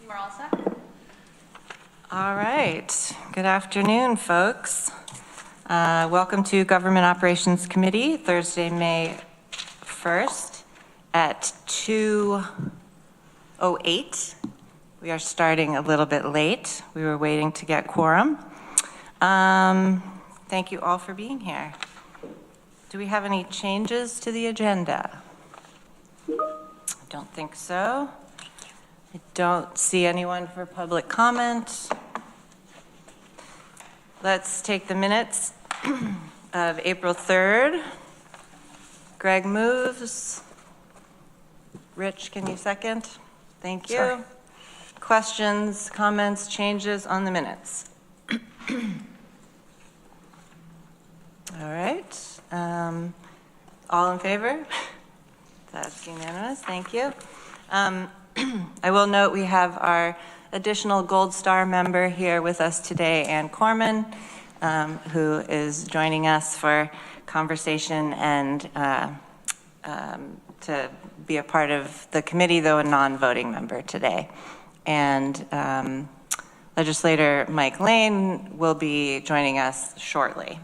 we're all set. All right. Good afternoon, folks. Welcome to Government Operations Committee, Thursday, May 1st at 2:08. We are starting a little bit late. We were waiting to get quorum. Thank you all for being here. Do we have any changes to the agenda? I don't think so. I don't see anyone for public comment. Let's take the minutes of April 3rd. Greg moves. Rich, can you second? Thank you. Sorry. Questions, comments, changes on the minutes? All right. All in favor? That's unanimous. Thank you. I will note we have our additional Gold Star member here with us today, Ann Corman, who is joining us for conversation and to be a part of the committee, though a non-voting member today. And Legislator Mike Lane will be joining us shortly.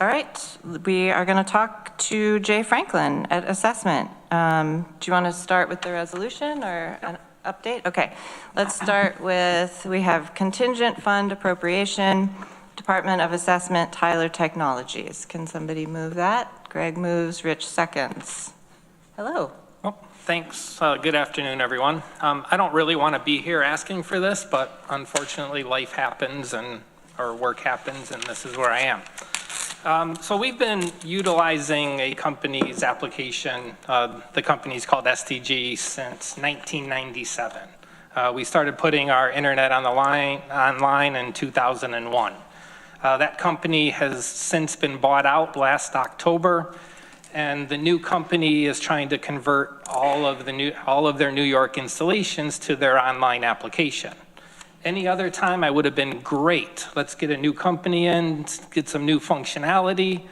All right, we are going to talk to Jay Franklin at Assessment. Do you want to start with the resolution or an update? Okay, let's start with, we have contingent fund appropriation, Department of Assessment, Tyler Technologies. Can somebody move that? Greg moves, Rich seconds. Hello. Well, thanks. Good afternoon, everyone. I don't really want to be here asking for this, but unfortunately life happens or work happens, and this is where I am. So we've been utilizing a company's application. The company's called STG since 1997. We started putting our internet online in 2001. That company has since been bought out last October, and the new company is trying to convert all of their New York installations to their online application. Any other time I would have been great. Let's get a new company in, get some new functionality.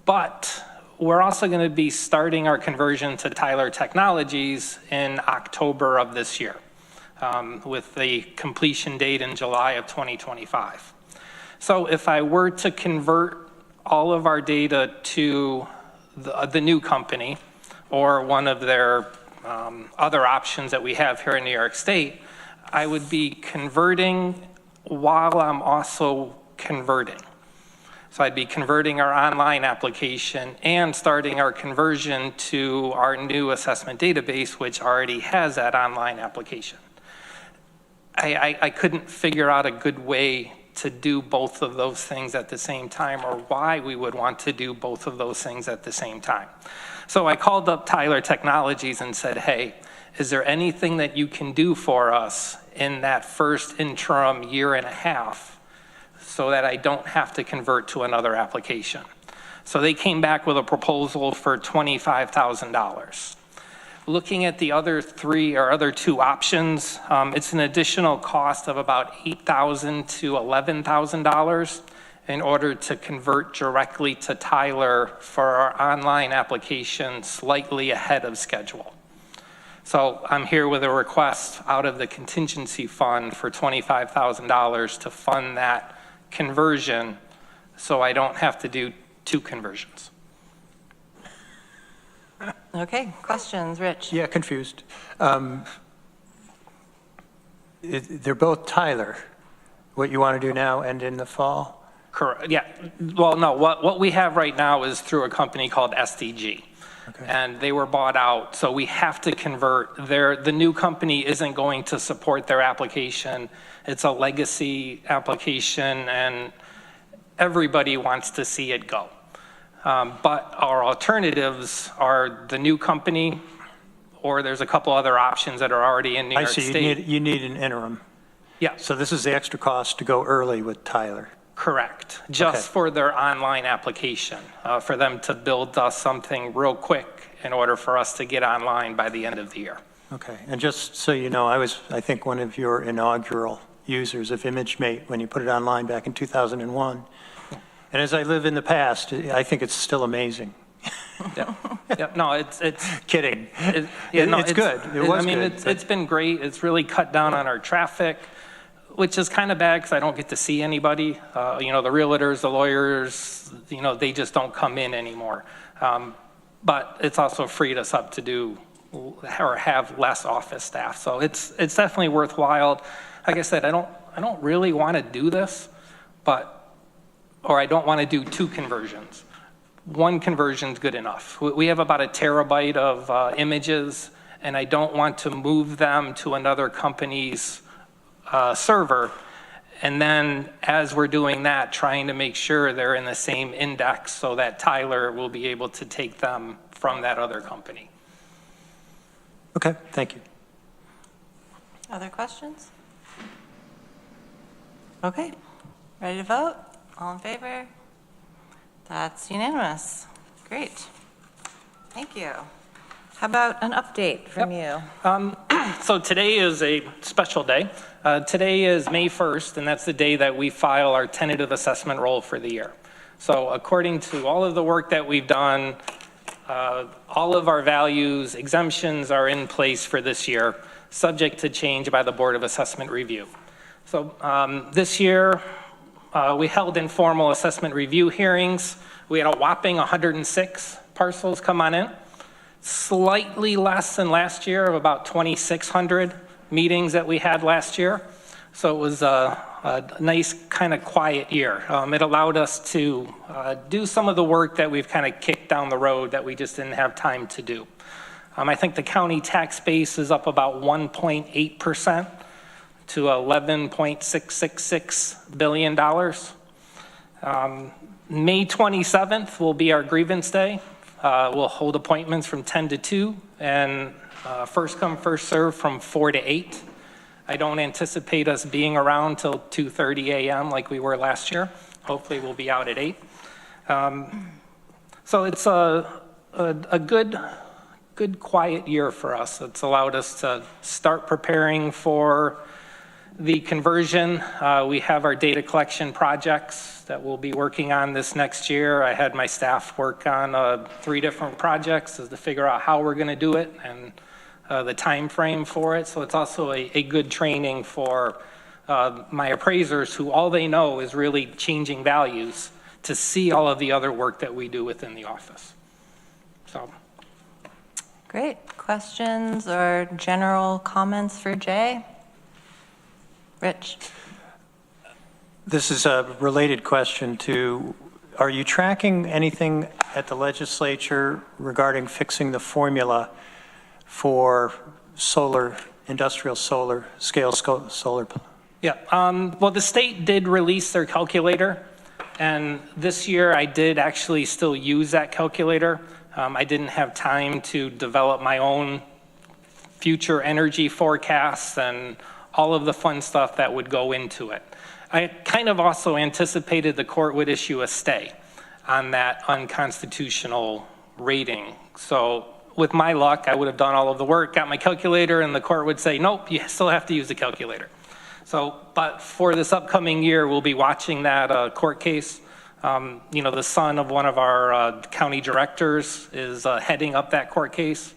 But we're also going to be starting our conversion to Tyler Technologies in October of this year, with the completion date in July of 2025. So if I were to convert all of our data to the new company or one of their other options that we have here in New York State, I would be converting while I'm also converting. So I'd be converting our online application and starting our conversion to our new assessment database, which already has that online application. I couldn't figure out a good way to do both of those things at the same time, or why we would want to do both of those things at the same time. So I called up Tyler Technologies and said, hey, is there anything that you can do for us in that first interim year and a half so that I don't have to convert to another application? So they came back with a proposal for $25,000. Looking at the other two options, it's an additional cost of about $8,000 to $11,000 in order to convert directly to Tyler for our online application slightly ahead of schedule. So I'm here with a request out of the contingency fund for $25,000 to fund that conversion so I don't have to do two conversions. Okay, questions, Rich? Yeah, confused. They're both Tyler. What you want to do now and in the fall? Correct, yeah. Well, no, what we have right now is through a company called STG. Okay. And they were bought out, so we have to convert. The new company isn't going to support their application. It's a legacy application, and everybody wants to see it go. But our alternatives are the new company, or there's a couple other options that are already in New York State. I see, you need an interim. Yeah. So this is the extra cost to go early with Tyler. Correct, just for their online application, for them to build us something real quick in order for us to get online by the end of the year. Okay, and just so you know, I think one of your inaugural users of ImageMate when you put it online back in 2001. And as I live in the past, I think it's still amazing. Yeah, no, it's Kidding. no, It's good. It was I mean, good. it's been great. It's really cut down on our traffic, which is kind of bad because I don't get to see anybody. You know, the realtors, the lawyers, you know, they just don't come in anymore. But it's also freed us up to do or have less office staff. So it's definitely worthwhile. Like I said, I don't really want to do this, or I don't want to do 2 conversions. 1 conversion is good enough. We have about a terabyte of images, and I don't want to move them to another company's server. And then as we're doing that, trying to make sure they're in the same index so that Tyler will be able to take them from that other company. Okay, thank you. Other questions? Okay, ready to vote? All in favor? That's unanimous. Great. Thank you. How about an update from you? So today is a special day. Today is May 1st, and that's the day that we file our tentative assessment roll for the year. So according to all of the work that we've done, all of our values, exemptions are in place for this year, subject to change by the Board of Assessment Review. So this year, we held informal assessment review hearings. We had a whopping 106 parcels come on in, slightly less than last year of about 2,600 meetings that we had last year. So it was a nice kind of quiet year. It allowed us to do some of the work that we've kind of kicked down the road that we just didn't have time to do. I think the county tax base is up about 1.8%. to $11.666 billion. May 27th will be our grievance day. We'll hold appointments from 10 to 2 and first come, first serve from 4 to 8. I don't anticipate us being around till 2:30 a.m. like we were last year. Hopefully we'll be out at 8. So it's a good quiet year for us. It's allowed us to start preparing for the conversion. We have our data collection projects that we'll be working on this next year. I had my staff work on 3 different projects to figure out how we're going to do it and the time frame for it. So it's also a good training for my appraisers who all they know is really changing values to see all of the other work that we do within the office. So. Great. Questions or general comments for Jay? Rich. This is a related question to, are you tracking anything at the legislature regarding fixing the formula for solar, industrial solar, scale solar? Yeah, well, the state did release their calculator, and this year I did actually still use that calculator. I didn't have time to develop my own future energy forecasts and all of the fun stuff that would go into it. I kind of also anticipated the court would issue a stay on that unconstitutional rating. So with my luck, I would have done all of the work, got my calculator, and the court would say, nope, you still have to use the calculator. So, but for this upcoming year, we'll be watching that court case. You know, the son of one of our county directors is heading up that court case.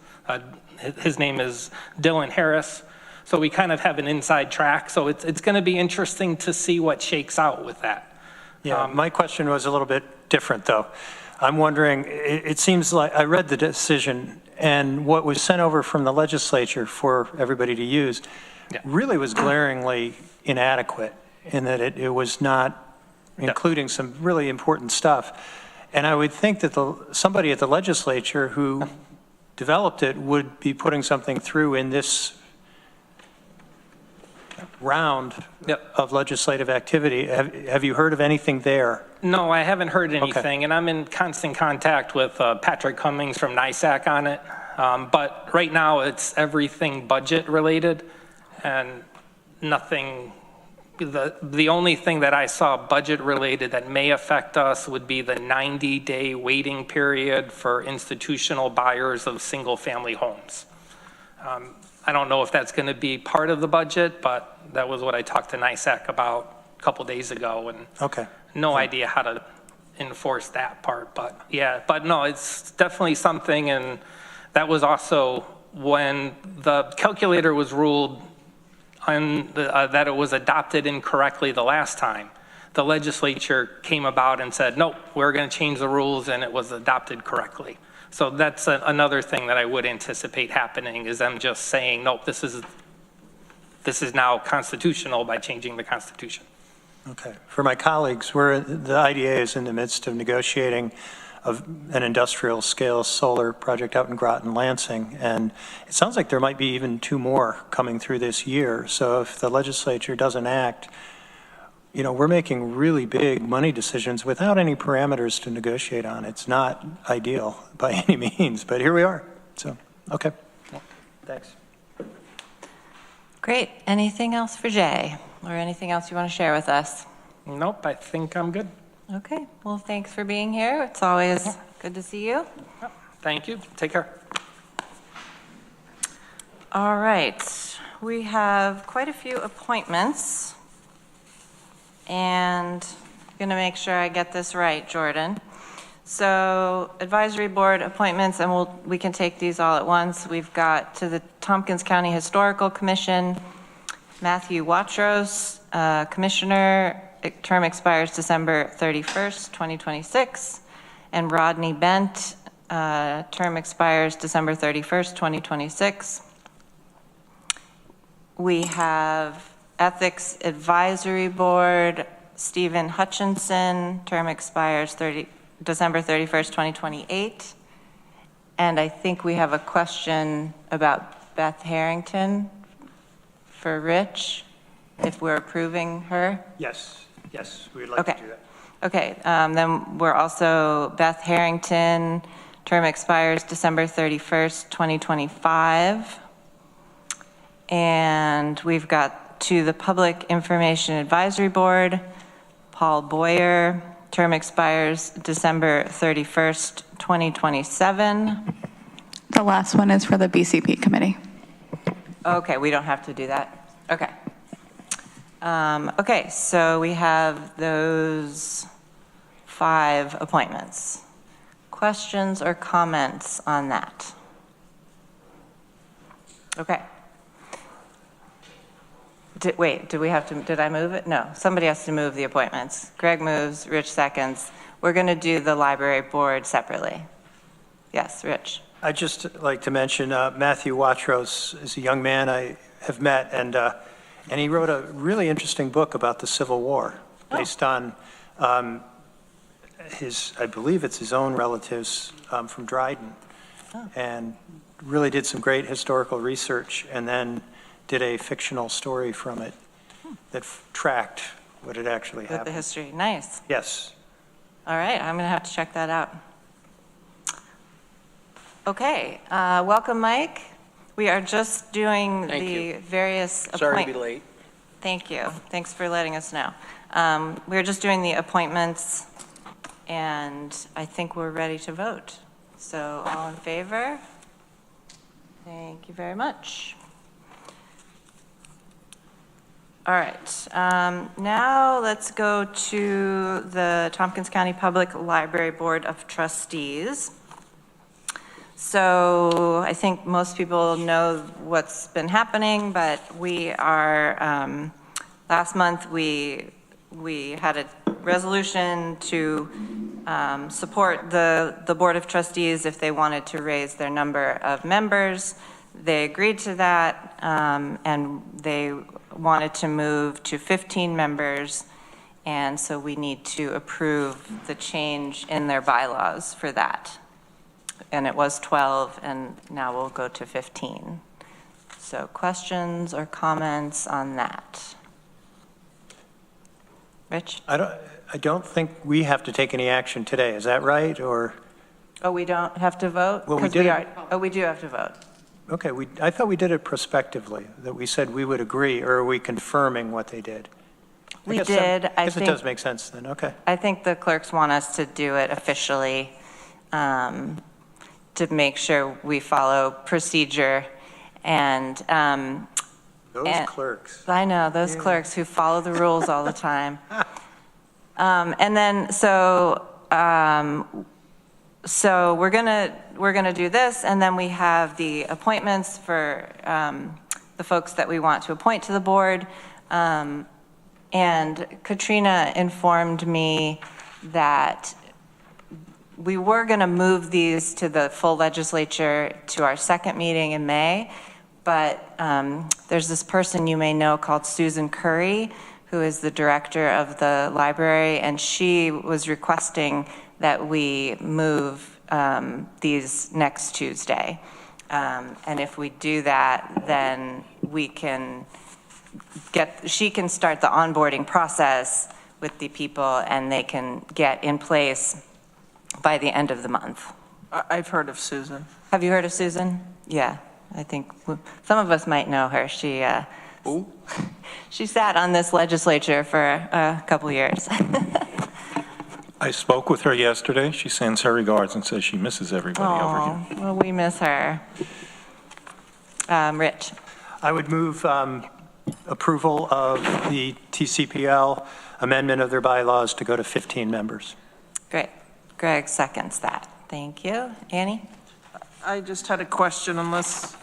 His name is Dylan Harris. So we kind of have an inside track. So it's going to be interesting to see what shakes out with that. Yeah, my question was a little bit different, though. I'm wondering, it seems like I read the decision, and what was sent over from the legislature for everybody to use really was glaringly inadequate in that it was not including some really important stuff. And I would think that somebody at the legislature who developed it would be putting something through in this round of legislative activity. Have you heard of anything there? No, I haven't heard anything, and I'm in constant contact with Patrick Cummings from NISAC on it. But right now, it's everything budget related, and nothing. The only thing that I saw budget related that may affect us would be the 90-day waiting period for institutional buyers of single-family homes. I don't know if that's going to be part of the budget, but that was what I talked to NISAC about a couple days ago, and no idea how to enforce that part, but yeah, but no, it's definitely something, and that was also when the calculator was ruled on that it was adopted incorrectly the last time. The legislature came about and said, nope, we're going to change the rules, and it was adopted correctly. So that's another thing that I would anticipate happening, is them just saying, nope, this is now constitutional by changing the Constitution. Okay. For my colleagues, the IDA is in the midst of negotiating an industrial scale solar project out in Groton, Lansing, and it sounds like there might be even 2 more coming through this year. So if the legislature doesn't act, you know, we're making really big money decisions without any parameters to negotiate on. It's not ideal by any means, but here we are. So, okay. Thanks. Great. Anything else for Jay, or anything else you want to share with us? Nope, I think I'm good. Okay. Well, thanks for being here. It's always good to see you. Thank you. Take care. All right. We have quite a few appointments, and I'm going to make sure I get this right, Jordan. So advisory board appointments, and we can take these all at once. We've got to the Tompkins County Historical Commission, Matthew Watros, Commissioner, term expires December 31st, 2026, and Rodney Bent, term expires December 31st, 2026. We have Ethics Advisory Board, Stephen Hutchinson, term expires December 31st, 2028. And I think we have a question about Beth Harrington for Rich, if we're approving her. Yes, we would like to do that. Okay, then we're also Beth Harrington, term expires December 31st, 2025. And we've got to the Public Information Advisory Board, Paul Boyer, term expires December 31st, 2027. The last one is for the BCP committee. Okay, we don't have to do that. Okay. Okay, so we have those 5 appointments. Questions or comments on that? Okay. Did I move it? No, somebody has to move the appointments. Greg moves, Rich seconds. We're going to do the library board separately. Yes, Rich. I'd just like to mention Matthew Watros is a young man I have met, and he wrote a really interesting book about the Civil War based on I believe it's his own relatives from Dryden, and really did some great historical research, and then did a fictional story from it that tracked what had actually happened. With the history. Nice. Yes. All right, I'm going to have to check that out. Okay, welcome, Mike. We are just doing the various appointments. Sorry to be late. Thank you. Thanks for letting us know. We're just doing the appointments, and I think we're ready to vote. So all in favor? Thank you very much. All right, now let's go to the Tompkins County Public Library Board of Trustees. So I think most people know what's been happening, but we are, last month we had a resolution to support the Board of Trustees if they wanted to raise their number of members. They agreed to that, and they wanted to move to 15 members, and so we need to approve the change in their bylaws for that. And it was 12, and now we'll go to 15. So questions or comments on that? Rich? I don't think we have to take any action today. Is that right? Or? Oh, we don't have to vote? Well, we did. Oh, we do have to vote. Okay, I thought we did it prospectively, that we said we would agree, or are we confirming what they did? We did. I guess it does make sense then, okay. I think the clerks want us to do it officially to make sure we follow procedure. And Those clerks. I know, those clerks who follow the rules all the time. And then, so so we're gonna do this, and then we have the appointments for the folks that we want to appoint to the board. And Katrina informed me that we were going to move these to the full legislature to our second meeting in May, but there's this person you may know called Susan Currie, who is the director of the library, and she was requesting that we move these next Tuesday. And if we do that, then we can she can start the onboarding process with the people, and they can get in place by the end of the month. I've heard of Susan. Have you heard of Susan? Yeah, I think some of us might know her. She sat on this legislature for a couple years. I spoke with her yesterday. She sends her regards and says she misses everybody over here. Well, we miss her. Rich. I would move approval of the TCPL amendment of their bylaws to go to 15 members. Great. Greg seconds that. Thank you. Annie? I just had a question, unless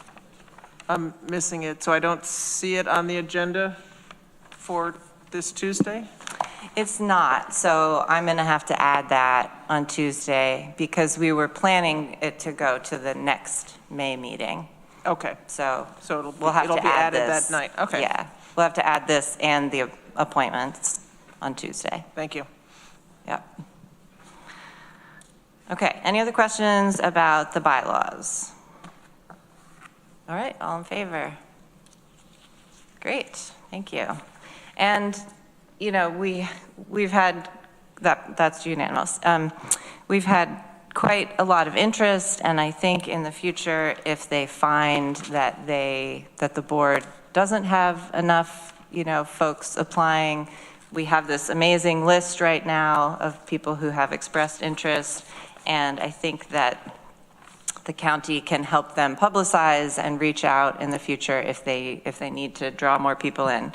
I'm missing it. So I don't see it on the agenda for this Tuesday? It's not, so I'm going to have to add that on Tuesday because we were planning it to go to the next May meeting. Okay. So it'll we'll have to be add added this. that night. Okay. Yeah, we'll have to add this and the appointments on Tuesday. Thank you. Yep. Okay, any other questions about the bylaws? All right, all in favor? Great, thank you. And, you know, we've had, that's unanimous. We've had quite a lot of interest, and I think in the future, if they find that the board doesn't have enough, you know, folks applying, we have this amazing list right now of people who have expressed interest, and I think that the county can help them publicize and reach out in the future if they need to draw more people in.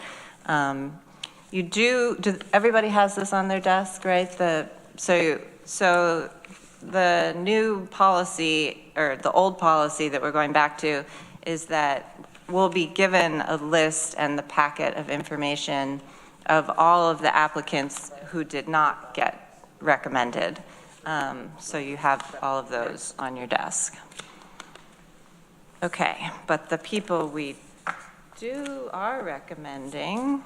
Everybody has this on their desk, right? So the new policy, or the old policy that we're going back to, is that we'll be given a list and the packet of information of all of the applicants who did not get recommended. So you have all of those on your desk. Okay, but the people we are recommending,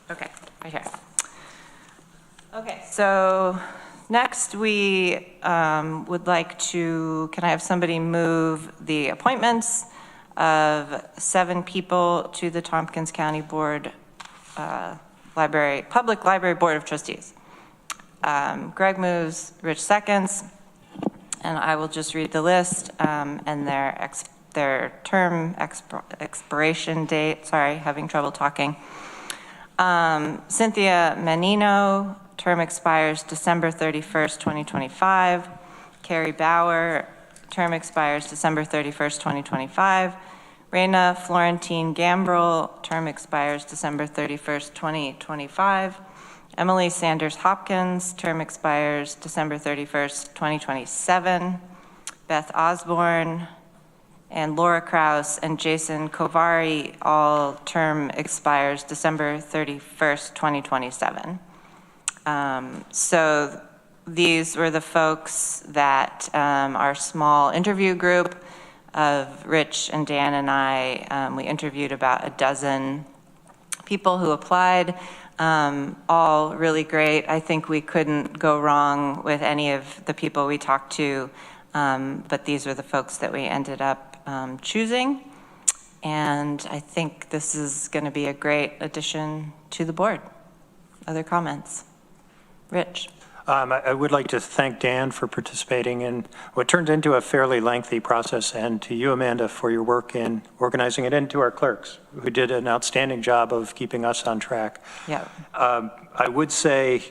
okay, right here. Okay, so next we would like to, can I have somebody move the appointments of 7 people to the Tompkins County Public Library Board of Trustees? Greg moves, Rich seconds, and I will just read the list and their term expiration date. Sorry, having trouble talking. Cynthia Menino, term expires December 31st, 2025. Carrie Bauer, term expires December 31st, 2025. Raina Florentine Gambrel, term expires December 31st, 2025. Emily Sanders Hopkins, term expires December 31st, 2027. Beth Osborne and Laura Kraus and Jason Kovari, all term expires December 31st, 2027. So these were the folks that our small interview group of Rich and Dan and I, we interviewed about a dozen people who applied, all really great. I think we couldn't go wrong with any of the people we talked to, but these were the folks that we ended up choosing. And I think this is going to be a great addition to the board. Other comments? Rich? I would like to thank Dan for participating in what turned into a fairly lengthy process, and to you, Amanda, for your work in organizing it, and to our clerks, who did an outstanding job of keeping us on track. Yeah. I would say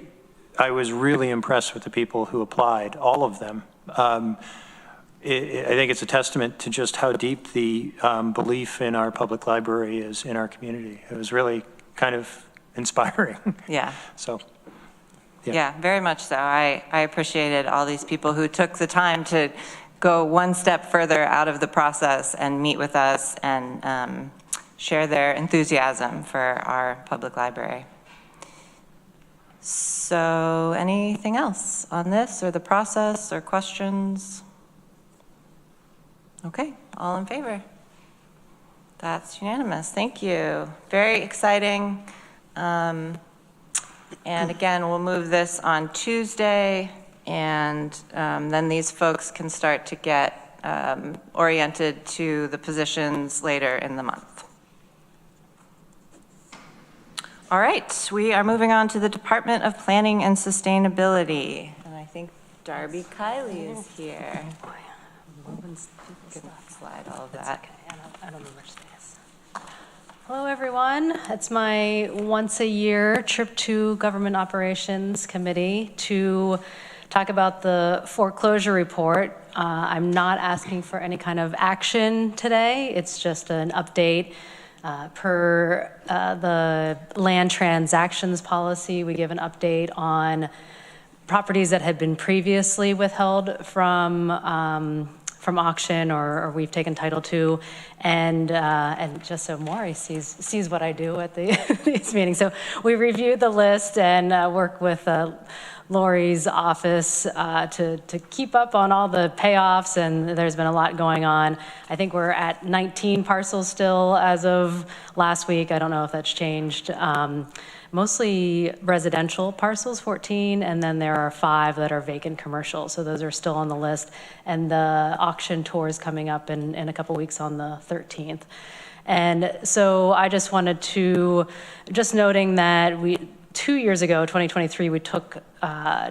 I was really impressed with the people who applied, all of them. I think it's a testament to just how deep the belief in our public library is in our community. It was really kind of inspiring. Yeah. So, Yeah, very much so. I appreciated all these people who took the time to go one step further out of the process and meet with us and share their enthusiasm for our public library. So anything else on this or the process or questions? Okay, all in favor? That's unanimous. Thank you. Very exciting. And again, we'll move this on Tuesday, and then these folks can start to get oriented to the positions later in the month. All right, we are moving on to the Department of Planning and Sustainability. And I think Darby Kiley is here. Slide all of that. I don't remember space. Hello, everyone. It's my once-a-year trip to Government Operations Committee to talk about the foreclosure report. I'm not asking for any kind of action today. It's just an update. Per the land transactions policy, we give an update on properties that had been previously withheld from auction or we've taken title to, and just so Maury sees what I do at these meetings. So we reviewed the list and work with Lori's office to keep up on all the payoffs, and there's been a lot going on. I think we're at 19 parcels still as of last week. I don't know if that's changed. Mostly residential parcels, 14, and then there are 5 that are vacant commercial. So those are still on the list. And the auction tour is coming up in a couple weeks on the 13th. And so I just wanted to, just noting that 2 years ago, 2023, we took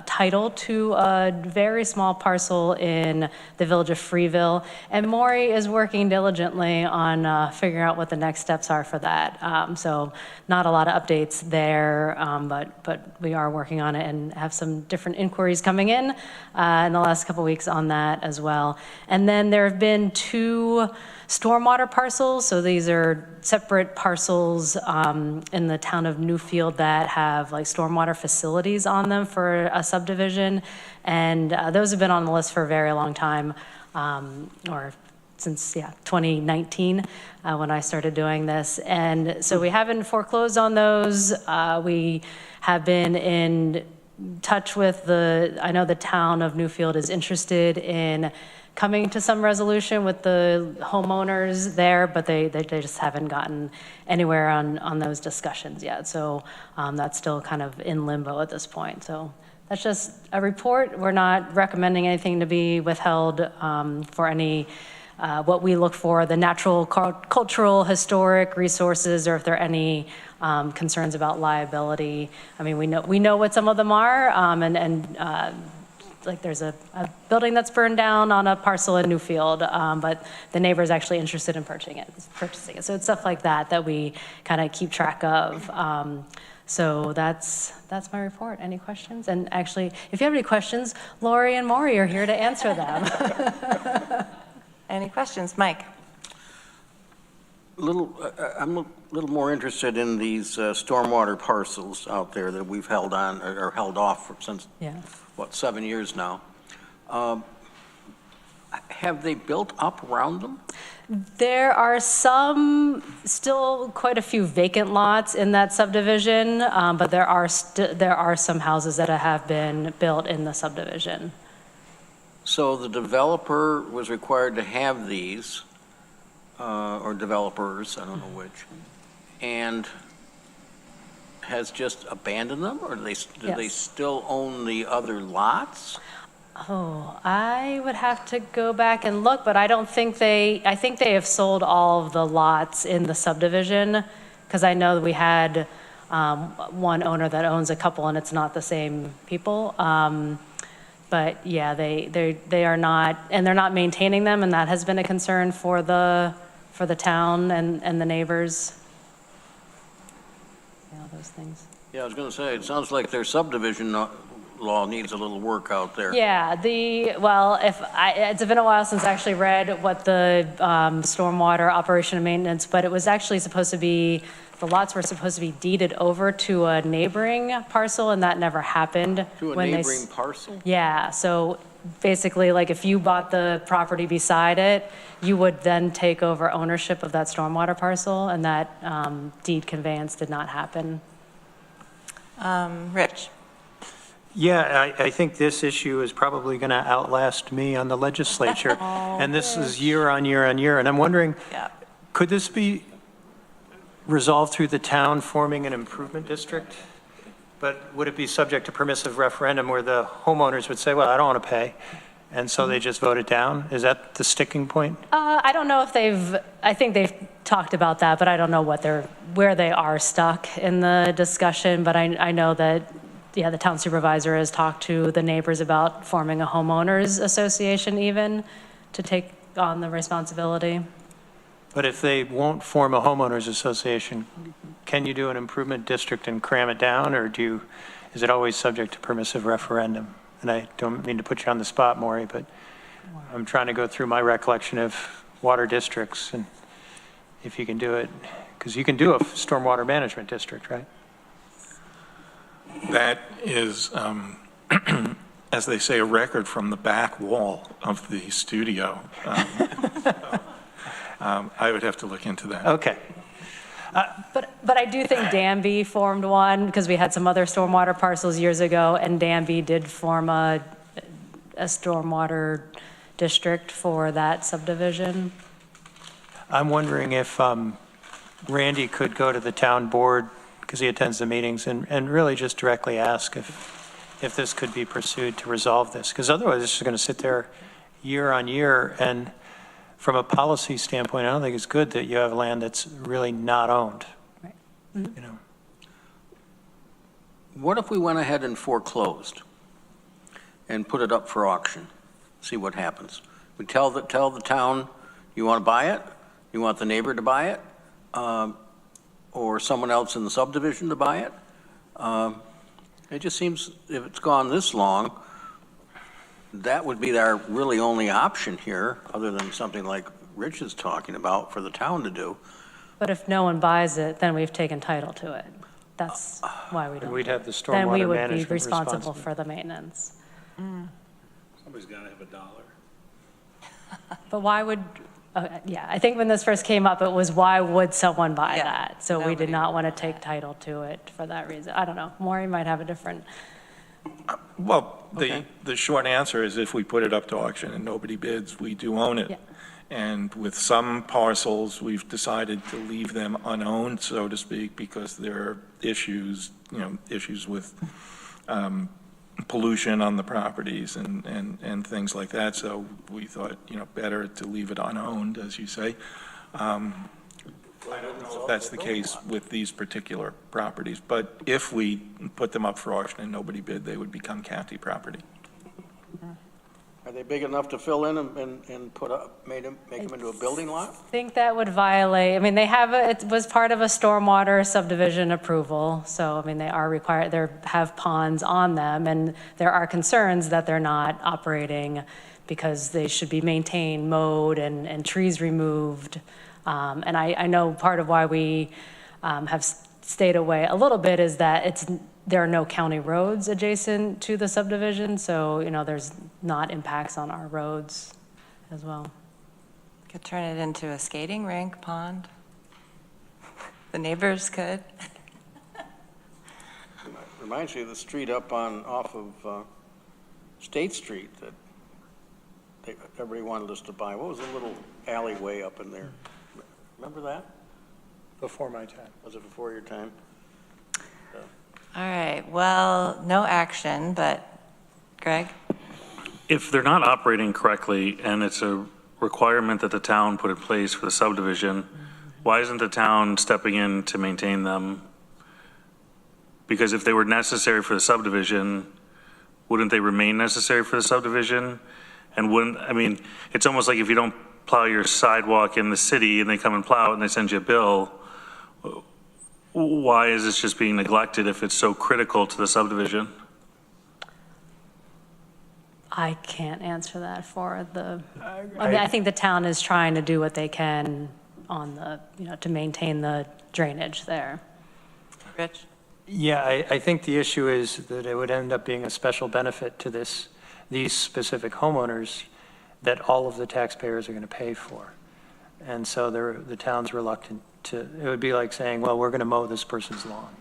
title to a very small parcel in the village of Freeville, and Maury is working diligently on figuring out what the next steps are for that. So not a lot of updates there, but we are working on it and have some different inquiries coming in the last couple weeks on that as well. And then there have been 2 stormwater parcels. So these are separate parcels in the town of Newfield that have like stormwater facilities on them for a subdivision. And those have been on the list for a very long time, or since 2019 when I started doing this. And so we haven't foreclosed on those. We have been in touch with I know the town of Newfield is interested in coming to some resolution with the homeowners there, but they just haven't gotten anywhere on those discussions yet. So that's still kind of in limbo at this point. So that's just a report. We're not recommending anything to be withheld for any, what we look for, the natural, cultural, historic resources, or if there are any concerns about liability. I mean, we know what some of them are, like there's a building that's burned down on a parcel in Newfield, but the neighbor is actually interested in purchasing it. So it's stuff like that we kind of keep track of. So that's my report. Any questions? And actually, if you have any questions, Lori and Maury are here to answer them. Any questions? Mike? I'm a little more interested in these stormwater parcels out there that we've held on or held off since, 7 years now. Have they built up around them? There are still quite a few vacant lots in that subdivision, but there are some houses that have been built in the subdivision. So the developer was required to have these, or developers, I don't know which, and has just abandoned them, or do they still own the other lots? Oh, I would have to go back and look, but I think they have sold all of the lots in the subdivision, because I know that we had one owner that owns a couple, and it's not the same people. But yeah, they are not, and they're not maintaining them, and that has been a concern for the town and the neighbors. All those things. Yeah, I was going to say, it sounds like their subdivision law needs a little work out there. Yeah, it's been a while since I actually read what the stormwater operation and maintenance, but it was actually supposed to be, the lots were supposed to be deeded over to a neighboring parcel, and that never happened. To a when neighboring parcel? Yeah, so basically, like if you bought the property beside it, you would then take over ownership of that stormwater parcel, and that deed conveyance did not happen. Rich? Yeah, I think this issue is probably going to outlast me on the legislature. And this is year on year on year. And I'm wondering, Yeah. could this be resolved through the town forming an improvement district? But would it be subject to permissive referendum where the homeowners would say, well, I don't want to pay, and so they just vote it down? Is that the sticking point? I don't know if I think they've talked about that, but I don't know where they are stuck in the discussion. But I know that, yeah, the town supervisor has talked to the neighbors about forming a homeowners association even to take on the responsibility. But if they won't form a homeowners association, can you do an improvement district and cram it down, or is it always subject to permissive referendum? And I don't mean to put you on the spot, Maury, but I'm trying to go through my recollection of water districts and if you can do it, because you can do a stormwater management district, right? That is, as they say, a record from the back wall of the studio. I would have to look into that. Okay. But I do think Danby formed one, because we had some other stormwater parcels years ago, and Danby did form a stormwater district for that subdivision. I'm wondering if Randy could go to the town board, because he attends the meetings, and really just directly ask if this could be pursued to resolve this, because otherwise it's just going to sit there year on year. And from a policy standpoint, I don't think it's good that you have land that's really not owned. Right. You know. What if we went ahead and foreclosed and put it up for auction? See what happens. We tell the town, you want to buy it? You want the neighbor to buy it? Or someone else in the subdivision to buy it? It just seems if it's gone this long, that would be our really only option here, other than something like Rich is talking about for the town to do. But if no one buys it, then we've taken title to it. That's why we don't. We'd have the stormwater Then we would be management responsible for the maintenance. Somebody's got to have a dollar. But why would, yeah, I think when this first came up, it was why would someone buy Yeah, that? So we nobody did not would want to buy take it. title to it for that reason. I don't know. Maury might have a different. Well, Okay. the short answer is if we put it up to auction and nobody bids, we do own it. Yeah. And with some parcels, we've decided to leave them unowned, so to speak, because there are issues with pollution on the properties and things like that. So we thought, better to leave it unowned, as you say. I don't know if that's the case with these particular properties, but if we put them up for auction and nobody bid, they would become county property. Are they big enough to fill in and make them into a building lot? I think that would violate, I mean, it was part of a stormwater subdivision approval. So, I mean, they are required, they have ponds on them, and there are concerns that they're not operating because they should be maintained, mowed, and trees removed. And I know part of why we have stayed away a little bit is that there are no county roads adjacent to the subdivision, so, there's not impacts on our roads as well. Could turn it into a skating rink, pond. The neighbors could. Reminds me of the street off of State Street that everybody wanted us to buy. What was the little alleyway up in there? Remember that? Before my time. Was it before your time? All right, well, no action, but Greg? If they're not operating correctly and it's a requirement that the town put in place for the subdivision, why isn't the town stepping in to maintain them? Because if they were necessary for the subdivision, wouldn't they remain necessary for the subdivision? And it's almost like if you don't plow your sidewalk in the city and they come and plow it and they send you a bill, why is this just being neglected if it's so critical to the subdivision? I can't answer that for the, I mean, I think the town is trying to do what they can on the, to maintain the drainage there. Rich? Yeah, I think the issue is that it would end up being a special benefit to these specific homeowners that all of the taxpayers are going to pay for. And so the town's reluctant to, it would be like saying, well, we're going to mow this person's lawn.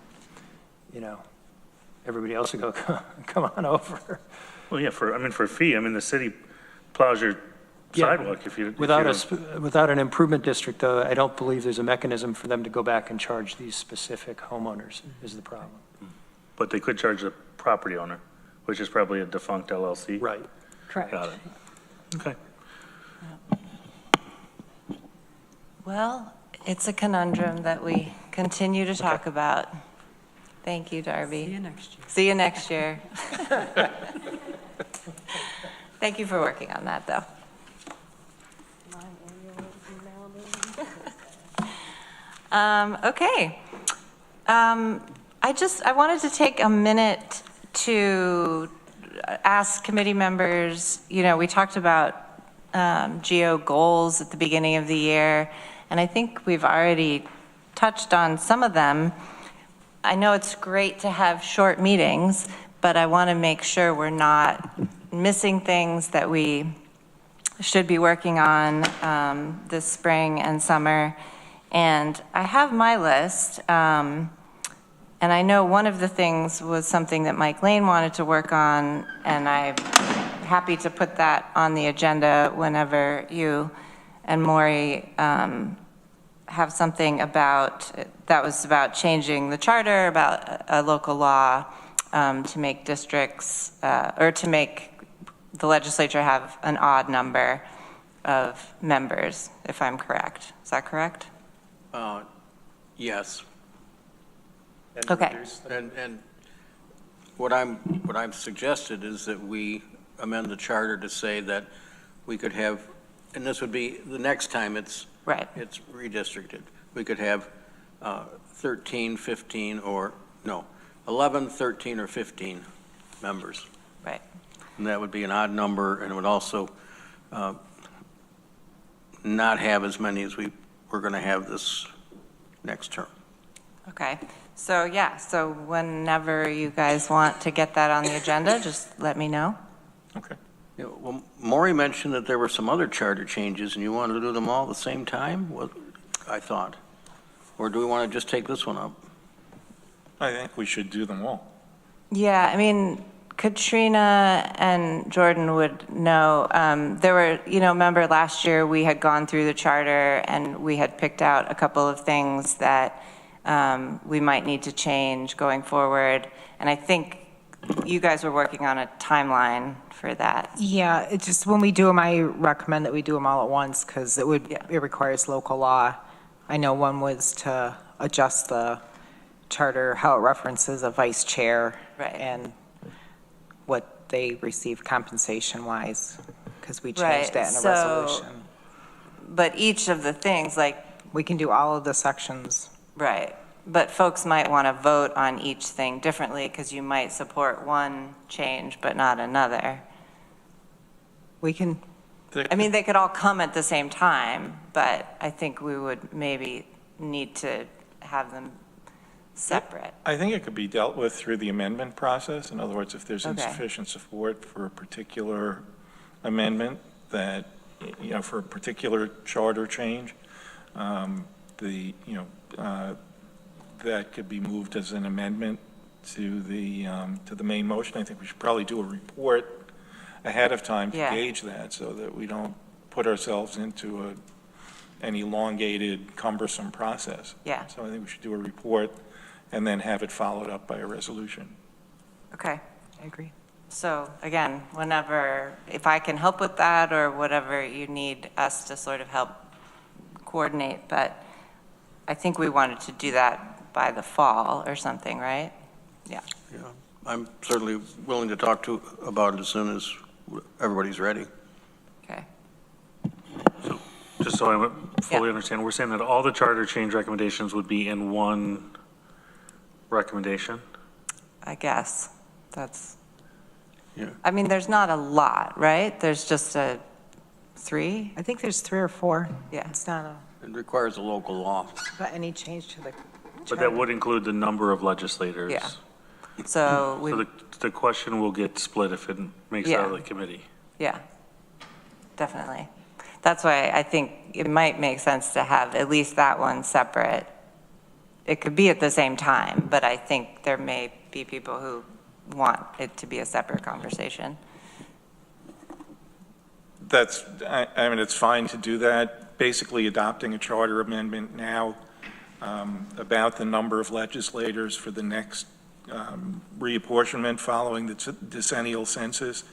Everybody else would go, come on over. Well, yeah, for a fee, the city plows your sidewalk if you. Without an improvement district, though, I don't believe there's a mechanism for them to go back and charge these specific homeowners is the problem. But they could charge the property owner, which is probably a defunct LLC. Right. Correct. Got it. Okay. Well, it's a conundrum that we continue to talk about. Thank you, Darby. See you next year. See you next year. Thank you for working on that, though. Okay. I wanted to take a minute to ask committee members, we talked about GEO goals at the beginning of the year, and I think we've already touched on some of them. I know it's great to have short meetings, but I want to make sure we're not missing things that we should be working on this spring and summer. And I have my list, and I know one of the things was something that Mike Lane wanted to work on, and I'm happy to put that on the agenda whenever you and Maury have something that was about changing the charter, about a local law to make districts, or to make the legislature have an odd number of members, if I'm correct. Is that correct? Yes. Okay. And what I'm suggested is that we amend the charter to say that we could have, and this would be the next time it's redistricted, we could have 13, 15, or no, 11, 13, or 15 members. Right. And that would be an odd number, and it would also not have as many as we're going to have this next term. Okay. So yeah, so whenever you guys want to get that on the agenda, just let me know. Okay. Well, Maury mentioned that there were some other charter changes, and you wanted to do them all at the same time, I thought. Or do we want to just take this one up? I think we should do them all. Yeah, I mean, Katrina and Jordan would know. There were, remember last year we had gone through the charter and we had picked out a couple of things that we might need to change going forward. And I think you guys were working on a timeline for that. Yeah, it's just when we do them, I recommend that we do them all at once because it requires local law. I know one was to adjust the charter, how it references a vice chair. Right. And what they receive compensation-wise, because we changed that in a resolution. But each of the things, we can do all of the sections. right, but folks might want to vote on each thing differently because you might support one change but not another. We can, I mean, they could all come at the same time, but I think we would maybe need to have them separate. I think it could be dealt with through the amendment process. In other words, if there's Okay. insufficient support for a particular amendment that, for a particular charter change, that could be moved as an amendment to the main motion. I think we should probably do a report ahead of time to Yeah. gauge that so that we don't put ourselves into an elongated, cumbersome process. Yeah. So I think we should do a report and then have it followed up by a resolution. Okay. I agree. So again, if I can help with that or whatever you need us to sort of help coordinate, but I think we wanted to do that by the fall or something, right? Yeah. Yeah, I'm certainly willing to talk about it as soon as everybody's ready. Okay. Just so I fully understand, we're saying that all the charter change recommendations would be in one recommendation? I guess that's, I mean, there's not a lot, right? There's just a 3? I think there's 3 or 4. Yeah. It's not It requires a local law. any change to the But that would include the number of legislators. Yeah. So we, So the question will get split if it makes it out of the committee. yeah, definitely. That's why I think it might make sense to have at least that one separate. It could be at the same time, but I think there may be people who want it to be a separate conversation. I mean, it's fine to do that. Basically adopting a charter amendment now about the number of legislators for the next reapportionment following the decennial census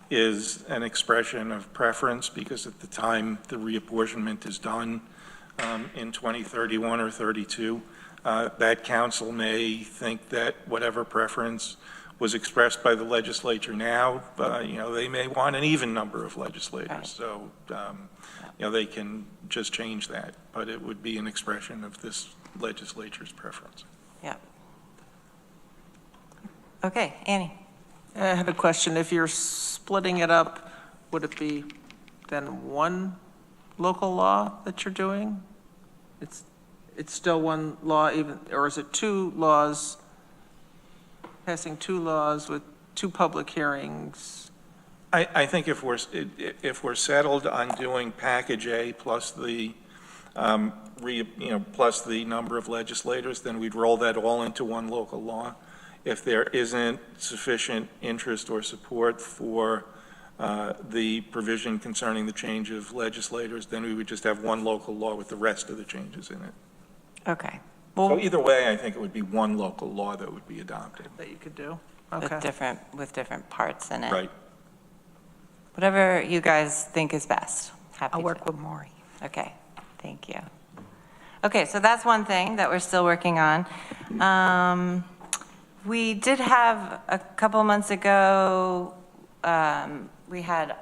is an expression of preference, because at the time the reapportionment is done in 2031 or 32, that council may think that whatever preference was expressed by the legislature now, they may want an even number of legislators. Right. So, they can just change that, but it would be an expression of this legislature's preference. Yeah. Okay, Annie. I had a question. If you're splitting it up, would it be then one local law that you're doing? It's still one law even, or is it 2 laws, passing 2 laws with 2 public hearings? I think if we're settled on doing package A plus the plus the number of legislators, then we'd roll that all into one local law. If there isn't sufficient interest or support for the provision concerning the change of legislators, then we would just have one local law with the rest of the changes in it. Okay. So Well, either way, I think it would be one local law that would be adopted. That you could do? Okay. with different parts in it. Right. Whatever you guys think is best. Happy I'll to. work with Maury. Okay, thank you. Okay, so that's one thing that we're still working on. We did have, a couple months ago, we had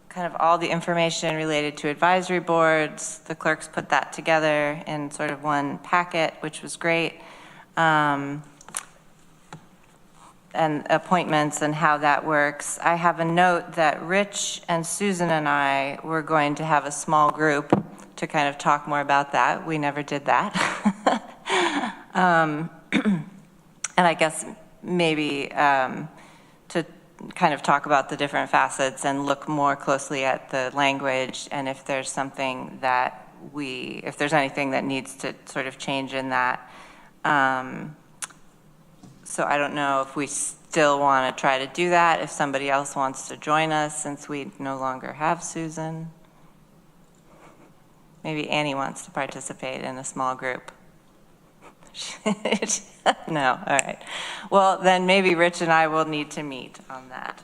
kind of all the information related to advisory boards. The clerks put that together in sort of one packet, which was great. And appointments and how that works. I have a note that Rich and Susan and I were going to have a small group to kind of talk more about that. We never did that. And I guess maybe to kind of talk about the different facets and look more closely at the language, and if there's something that if there's anything that needs to sort of change in that. So I don't know if we still want to try to do that, if somebody else wants to join us, since we no longer have Susan. Maybe Annie wants to participate in a small group. No, all right. Well, then maybe Rich and I will need to meet on that.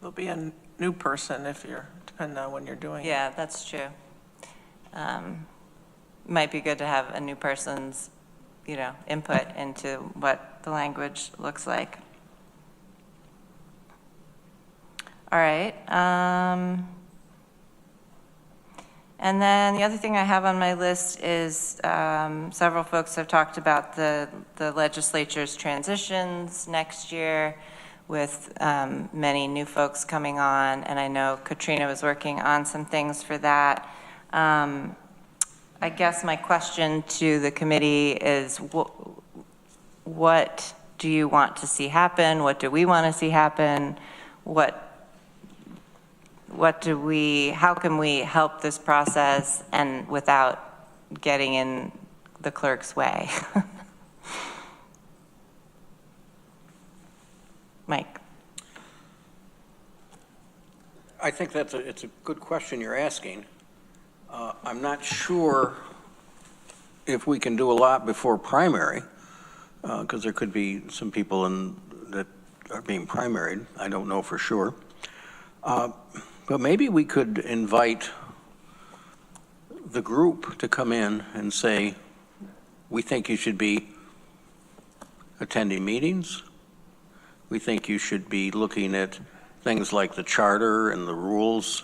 There'll be a new person depending on when you're doing it. Yeah, that's true. Might be good to have a new person's input into what the language looks like. All right. And then the other thing I have on my list is several folks have talked about the legislature's transitions next year, with many new folks coming on, and I know Katrina was working on some things for that. I guess my question to the committee is, what do you want to see happen? What do we want to see happen? How can we help this process and without getting in the clerk's way? Mike. I think it's a good question you're asking. I'm not sure if we can do a lot before primary, because there could be some people that are being primaried. I don't know for sure. But maybe we could invite the group to come in and say, we think you should be attending meetings. We think you should be looking at things like the charter and the rules,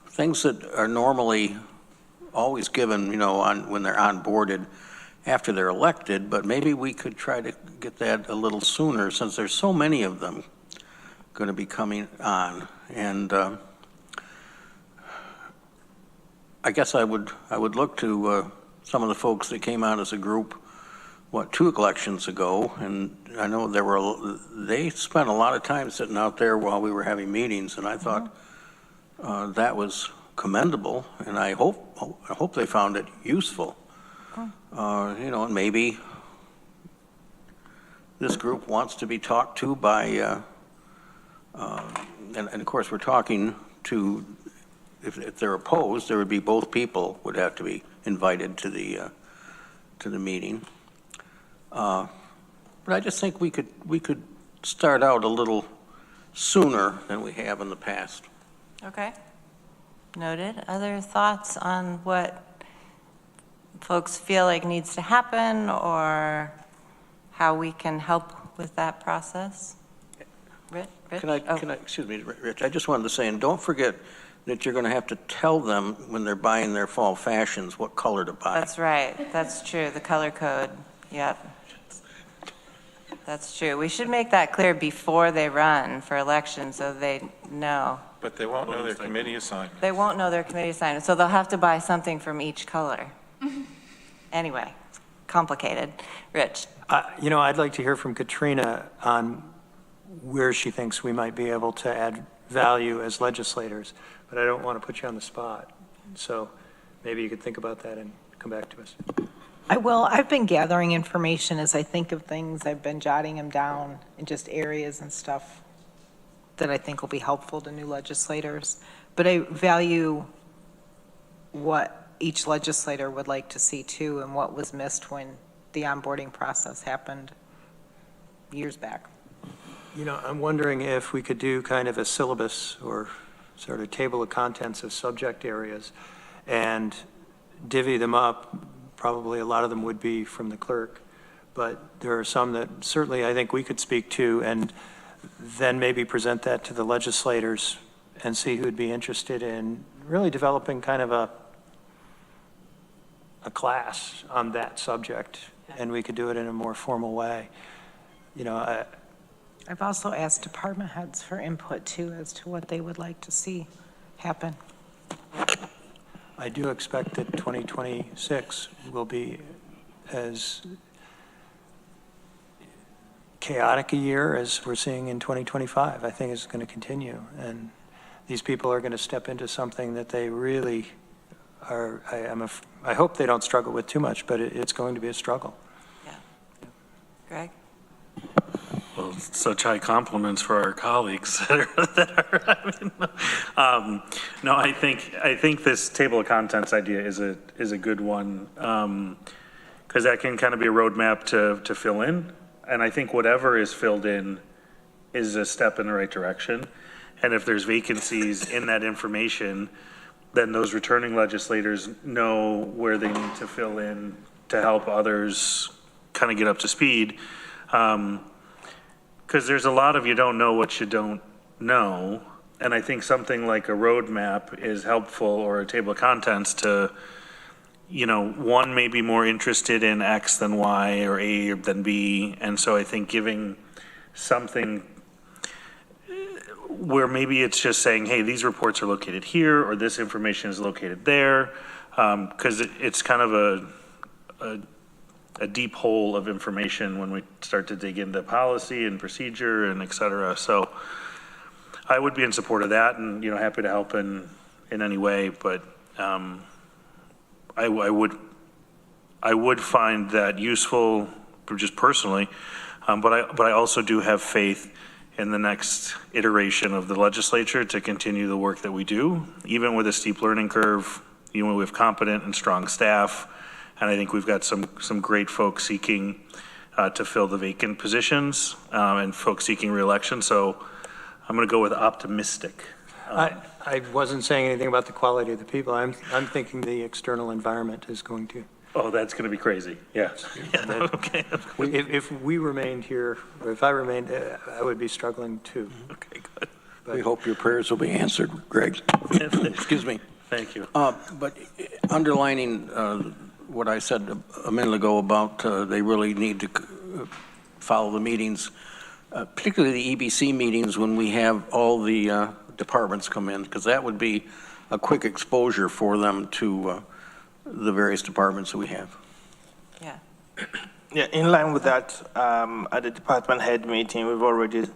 things that are normally always given, when they're onboarded after they're elected, but maybe we could try to get that a little sooner since there's so many of them going to be coming on. And I guess I would look to some of the folks that came out as a group, 2 elections ago, and I know they spent a lot of time sitting out there while we were having meetings, and I thought that was commendable, and I hope they found it useful. And maybe this group wants to be talked to by, and of course we're talking to, if they're opposed, there would be both people would have to be invited to the meeting. But I just think we could start out a little sooner than we have in the past. Okay. Noted. Other thoughts on what folks feel like needs to happen or how we can help with that process? Rich? Excuse me, Rich, I just wanted to say, and don't forget that you're going to have to tell them when they're buying their fall fashions what color to buy. That's right. That's true. The color code. Yep. That's true. We should make that clear before they run for election so they know. But they won't know their committee assignment. They won't know their committee assignment, so they'll have to buy something from each color. Anyway, complicated. Rich? I'd like to hear from Katrina on where she thinks we might be able to add value as legislators, but I don't want to put you on the spot. So maybe you could think about that and come back to us. I will. I've been gathering information as I think of things. I've been jotting them down in just areas and stuff that I think will be helpful to new legislators. But I value what each legislator would like to see too, and what was missed when the onboarding process happened years back. I'm wondering if we could do kind of a syllabus or sort of table of contents of subject areas and divvy them up. Probably a lot of them would be from the clerk, but there are some that certainly I think we could speak to, and then maybe present that to the legislators and see who would be interested in really developing kind of a class on that subject, and we could do it in a more formal way. I've also asked department heads for input too as to what they would like to see happen. I do expect that 2026 will be as chaotic a year as we're seeing in 2025. I think it's going to continue, and these people are going to step into something that they really are. I hope they don't struggle with too much, but it's going to be a struggle. Yeah. Greg? Well, such high compliments for our colleagues no, I think this table of contents idea is a good one, because that can kind of be a roadmap to fill in. And I think whatever is filled in is a step in the right direction. And if there's vacancies in that information, then those returning legislators know where they need to fill in to help others kind of get up to speed. Because there's a lot of you don't know what you don't know. And I think something like a roadmap is helpful, or a table of contents to, one may be more interested in X than Y or A than B. And so I think giving something where maybe it's just saying, hey, these reports are located here, or this information is located there, because it's kind of a deep hole of information when we start to dig into policy and procedure and et cetera. So I would be in support of that, and happy to help in any way. But I would find that useful, just personally. But I also do have faith in the next iteration of the legislature to continue the work that we do, even with a steep learning curve. We have competent and strong staff. And I think we've got some great folks seeking to fill the vacant positions, and folks seeking re-election. So I'm going to go with optimistic. I wasn't saying anything about the quality of the people. I'm thinking the external environment is going to. Oh, that's going to be crazy. Yeah. Okay. If we remained here, or if I remained, I would be struggling too. Okay, good. We hope your prayers will be answered, Greg. Excuse me. Thank you. But underlining what I said a minute ago about they really need to follow the meetings, particularly the EBC meetings when we have all the departments come in, because that would be a quick exposure for them to the various departments that we have. Yeah. Yeah, in line with that, at the department head meeting, we've already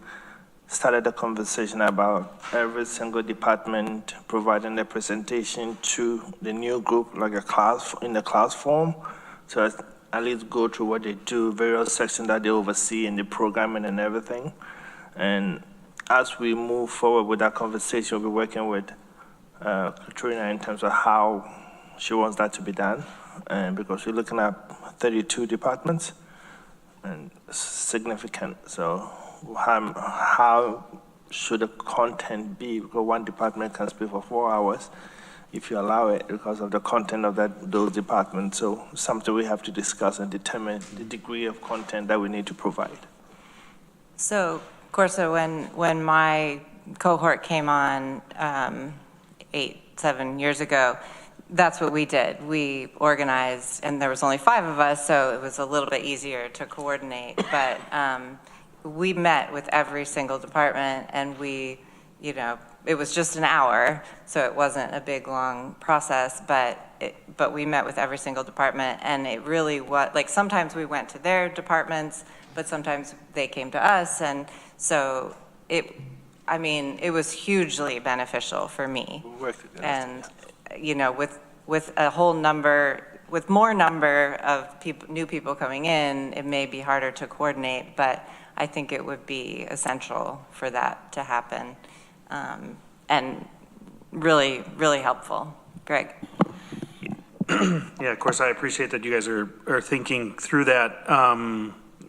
started a conversation about every single department providing a presentation to the new group, like a class, in the class form. So at least go through what they do, various sections that they oversee in the programming and everything. And as we move forward with that conversation, we'll be working with Katrina in terms of how she wants that to be done. And because we're looking at 32 departments and significant. So how should the content be? Because one department can speak for 4 hours if you allow it because of the content of those departments. So something we have to discuss and determine the degree of content that we need to provide. So, Corso, when my cohort came on 7 years ago, that's what we did. We organized, and there was only 5 of us, so it was a little bit easier to coordinate. But we met with every single department, and it was just an hour, so it wasn't a big, long process. But we met with every single department, and it really was like sometimes we went to their departments, but sometimes they came to us, and so it was hugely beneficial for me. And with a whole number, with more number of new people coming in, it may be harder to coordinate, but I think it would be essential for that to happen, and really, really helpful. Greg. Yeah, of course, I appreciate that you guys are thinking through that.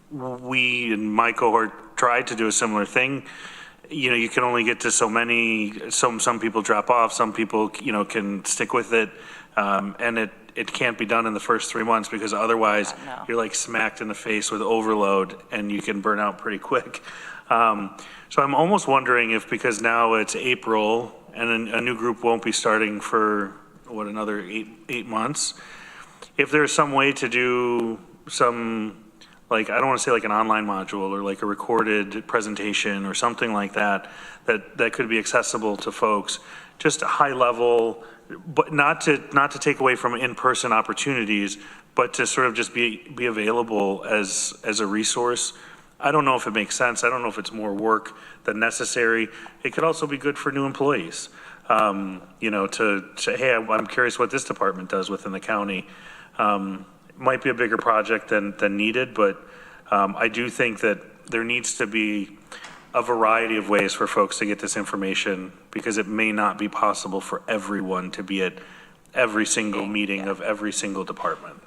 We in my cohort tried to do a similar thing. You can only get to so many. Some people drop off. Some people, can stick with it, and it can't be done in the first 3 months because otherwise you're like smacked in the face with overload and you can burn out pretty quick. So I'm almost wondering if, because now it's April and a new group won't be starting for another eight months, if there's some way to do some, like, I don't want to say like an online module or like a recorded presentation or something like that could be accessible to folks, just a high level, but not to take away from in-person opportunities, but to sort of just be available as a resource. I don't know if it makes sense. I don't know if it's more work than necessary. It could also be good for new employees, to say, hey, I'm curious what this department does within the county. Might be a bigger project than needed, but I do think that there needs to be a variety of ways for folks to get this information, because it may not be possible for everyone to be at every single meeting of every single department.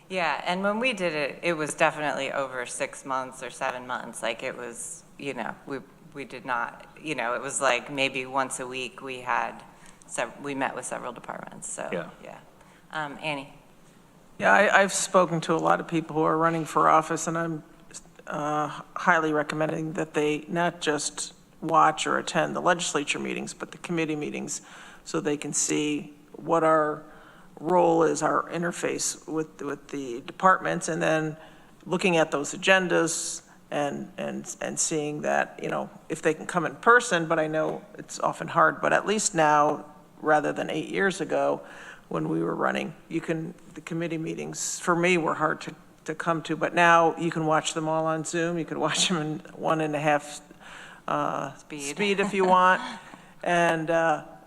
Yeah, and when we did it, it was definitely over 6 months or 7 months. Like it was, we did not, it was like maybe once a week we met with several departments. So yeah. Annie. Yeah, I've spoken to a lot of people who are running for office, and I'm highly recommending that they not just watch or attend the legislature meetings, but the committee meetings, so they can see what our role is, our interface with the departments, and then looking at those agendas and seeing that, if they can come in person, but I know it's often hard, but at least now, rather than 8 years ago, when we were running, the committee meetings, for me, were hard to come to, but now you can watch them all on Zoom. You can watch them in 1.5 speed if you want. And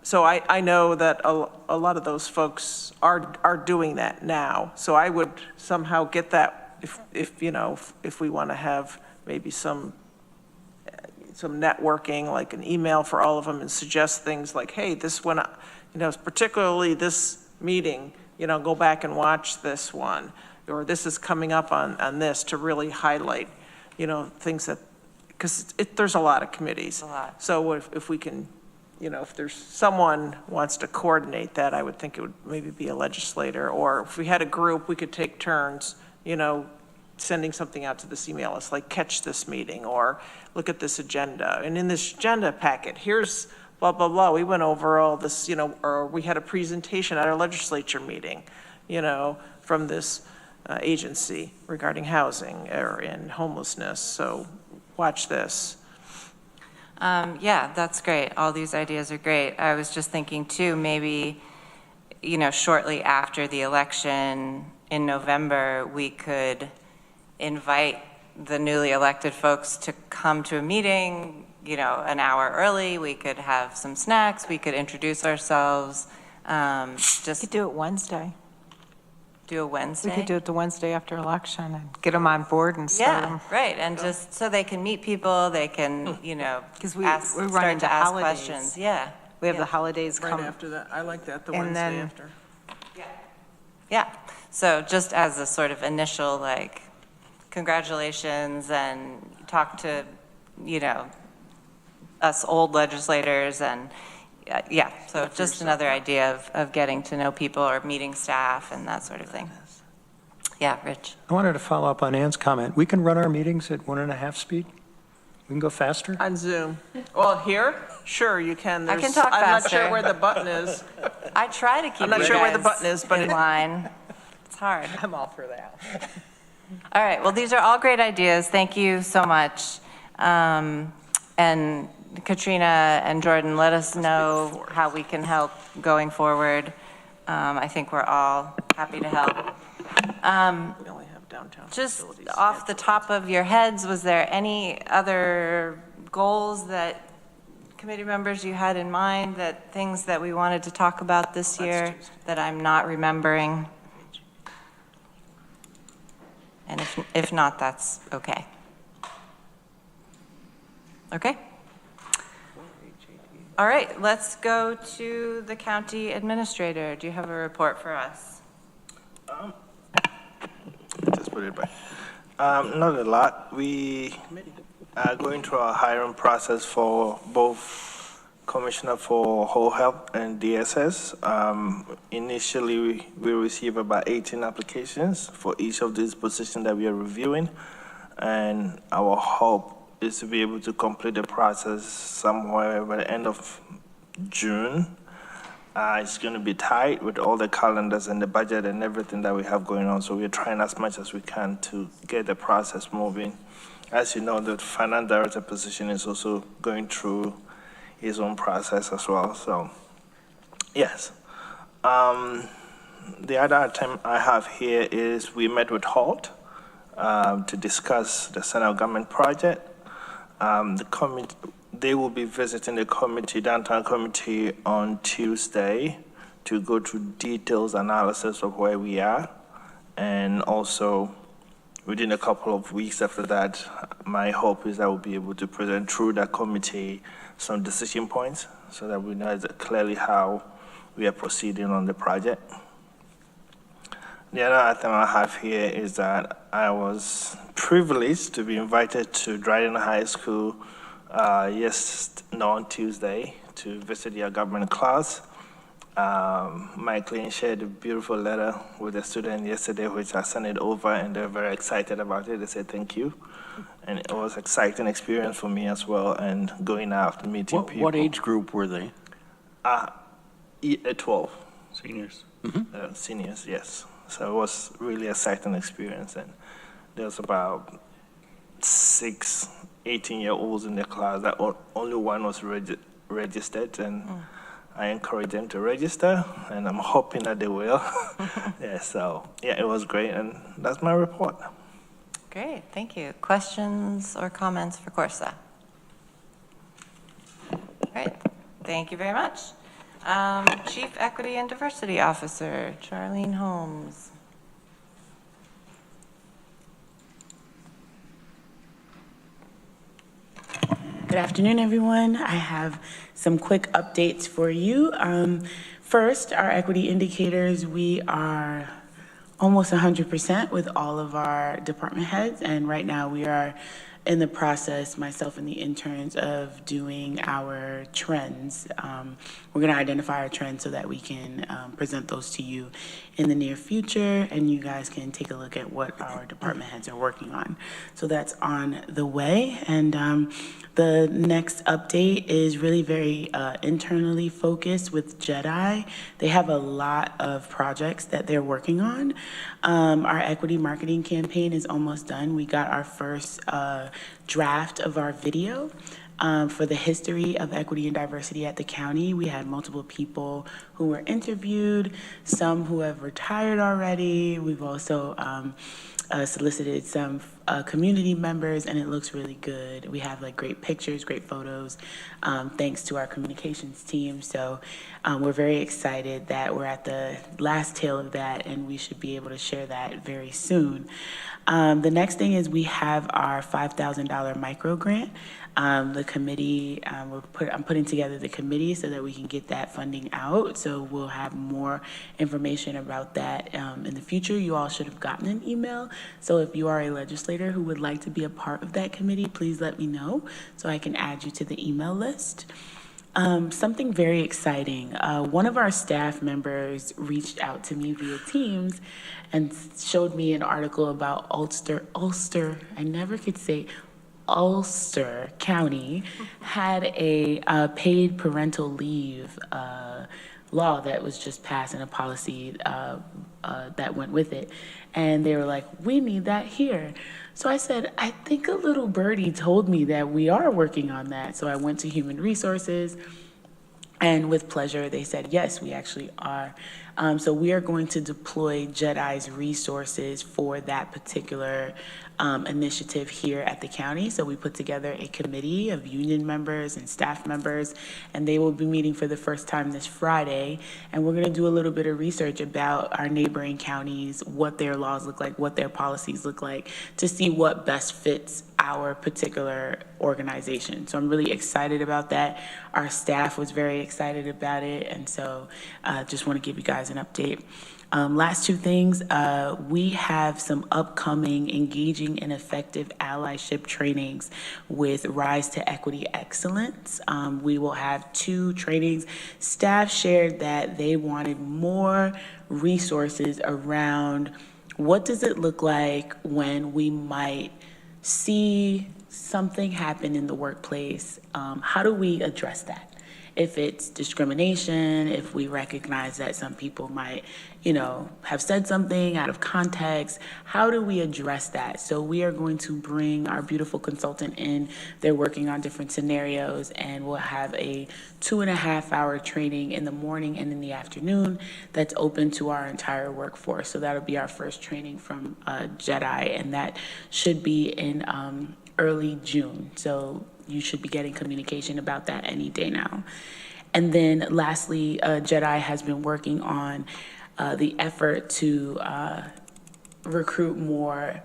so I know that a lot of those folks are doing that now. So I would somehow get that if we want to have maybe some networking, like an email for all of them, and suggest things like, hey, this one, particularly this meeting, go back and watch this one, or this is coming up on this, to really highlight, things that, because there's a lot of committees. A lot. So if we can, if there's someone wants to coordinate that, I would think it would maybe be a legislator, or if we had a group, we could take turns, sending something out to this email list, like catch this meeting, or look at this agenda. And in this agenda packet, here's blah, blah, blah. We went over all this, or we had a presentation at our legislature meeting, from this agency regarding housing or in homelessness. So watch this. Yeah, that's great. All these ideas are great. I was just thinking too, maybe, shortly after the election in November, we could invite the newly elected folks to come to a meeting, an hour early. We could have some snacks. We could introduce ourselves. We could do it Wednesday. Do a Wednesday? We could do it the Wednesday after election and get them on board and start them. Yeah, right, and just so they can meet people, they can, Because we start run into to ask holidays. questions. Yeah. We have yeah. the holidays Right come. after that. I like that, the And Wednesday then- after. Yeah, so just as a sort of initial, congratulations, and talk to, us old legislators, and so just another idea of getting to know people or meeting staff and that sort of thing. Yeah, Rich. I wanted to follow up on Ann's comment. We can run our meetings at 1.5 speed? We can go faster? On Zoom. Well, here, sure, you can. I can There's- talk I'm not faster. sure where the button is. I try to keep I'm not you sure where the guys button is, but in line. It's hard. I'm all for that. All right, well, these are all great ideas. Thank you so much. And Katrina and Jordan, let us know how we can help going forward. I think we're all happy to help. We only have downtown Just facilities. off the top of your heads, was there any other goals that committee members you had in mind, that things that we wanted to talk about this year that I'm not remembering? And if not, that's okay. Okay. All right, let's go to the county administrator. Do you have a report for us? Just put it back. Not a lot. We are going through our hiring process for both Commissioner for Whole Health and DSS. Initially, we received about 18 applications for each of these positions that we are reviewing, and our hope is to be able to complete the process somewhere by the end of June. It's going to be tight with all the calendars and the budget and everything that we have going on, so we're trying as much as we can to get the process moving. As you know, the finance director position is also going through his own process as well, so yes. The other item I have here is we met with HALT to discuss the Senate government project. They will be visiting the downtown committee on Tuesday to go through details analysis of where we are. And also, within a couple of weeks after that, my hope is that we'll be able to present through that committee some decision points so that we know clearly how we are proceeding on the project. The other item I have here is that I was privileged to be invited to Dryden High School on Tuesday to visit their government class. Mike Lane shared a beautiful letter with the student yesterday, which I sent it over, and they're very excited about it. They said thank you. And it was an exciting experience for me as well, and going out and meeting people. What age group were they? 12. Seniors. Seniors, yes. So it was really exciting experience, and there was about 6 18-year-olds in the class that only one was registered, and I encouraged them to register, and I'm hoping that they will. Yeah, so yeah, it was great, and that's my report. Great, thank you. Questions or comments for Corsa? All right, thank you very much. Chief Equity and Diversity Officer, Charlene Holmes. Good afternoon, everyone. I have some quick updates for you. First, our equity indicators, we are almost 100% with all of our department heads, and right now we are in the process, myself and the interns, of doing our trends. We're going to identify our trends so that we can present those to you in the near future, and you guys can take a look at what our department heads are working on. So that's on the way, and The next update is really very internally focused with JEDI. They have a lot of projects that they're working on. Our equity marketing campaign is almost done. We got our first draft of our video. For the history of equity and diversity at the county. We had multiple people who were interviewed, some who have retired already. We've also solicited some community members, and it looks really good. We have like great pictures, great photos, thanks to our communications team. So we're very excited that we're at the last tail of that, and we should be able to share that very soon. The next thing is we have our $5,000 micro grant. The committee, I'm putting together the committee so that we can get that funding out. So we'll have more information about that in the future. You all should have gotten an email. So if you are a legislator who would like to be a part of that committee, please let me know so I can add you to the email list. Something very exciting. One of our staff members reached out to me via Teams and showed me an article about Ulster, I never could say Ulster County had a paid parental leave law that was just passed and a policy that went with it. And they were like, we need that here. So I said, I think a little birdie told me that we are working on that. So I went to Human Resources, and with pleasure, they said, yes, we actually are. So we are going to deploy JEDI's resources for that particular initiative here at the county. So we put together a committee of union members and staff members, and they will be meeting for the first time this Friday. And we're gonna do a little bit of research about our neighboring counties, what their laws look like, what their policies look like, to see what best fits our particular organization. So I'm really excited about that. Our staff was very excited about it. And so just wanna give you guys an update. Last two things, we have some upcoming engaging and effective allyship trainings with Rise to Equity Excellence. We will have 2 trainings. Staff shared that they wanted more resources around what does it look like when we might see something happen in the workplace. How do we address that? If it's discrimination, if we recognize that some people might, have said something out of context, how do we address that? So we are going to bring our beautiful consultant in. They're working on different scenarios, and we'll have a 2.5-hour training in the morning and in the afternoon that's open to our entire workforce. So that'll be our first training from JEDI, and that should be in early June. So you should be getting communication about that any day now. And then lastly, JEDI has been working on the effort to recruit more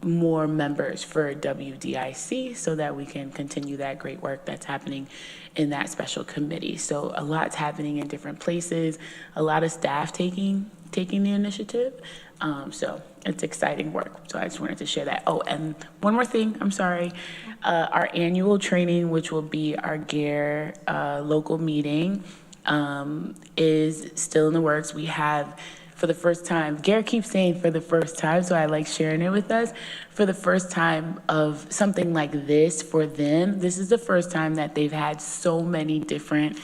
members for WDIC so that we can continue that great work that's happening in that special committee. So a lot's happening in different places, a lot of staff taking the initiative. So it's exciting work. So I just wanted to share that. Oh, and one more thing, I'm sorry. Our annual training, which will be our GARE local meeting, is still in the works. We have, for the first time, GARE keeps saying for the first time, so I like sharing it with us. For the first time of something like this for them, this is the first time that they've had so many different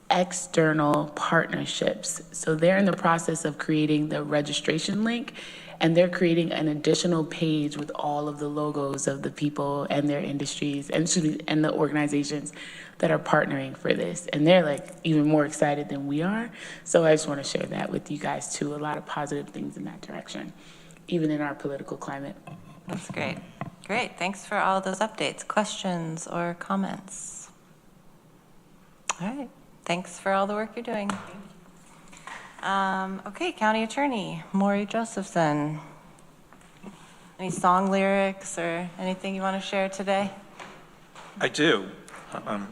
external partnerships. So they're in the process of creating the registration link, and they're creating an additional page with all of the logos of the people and their industries and the organizations that are partnering for this. And they're like even more excited than we are. So I just want to share that with you guys too. A lot of positive things in that direction, even in our political climate. That's great. Great. Thanks for all those updates. Questions or comments? All right. Thanks for all the work you're doing. Okay, County Attorney, Maury Josephson. Any song lyrics or anything you want to share today? I do. Not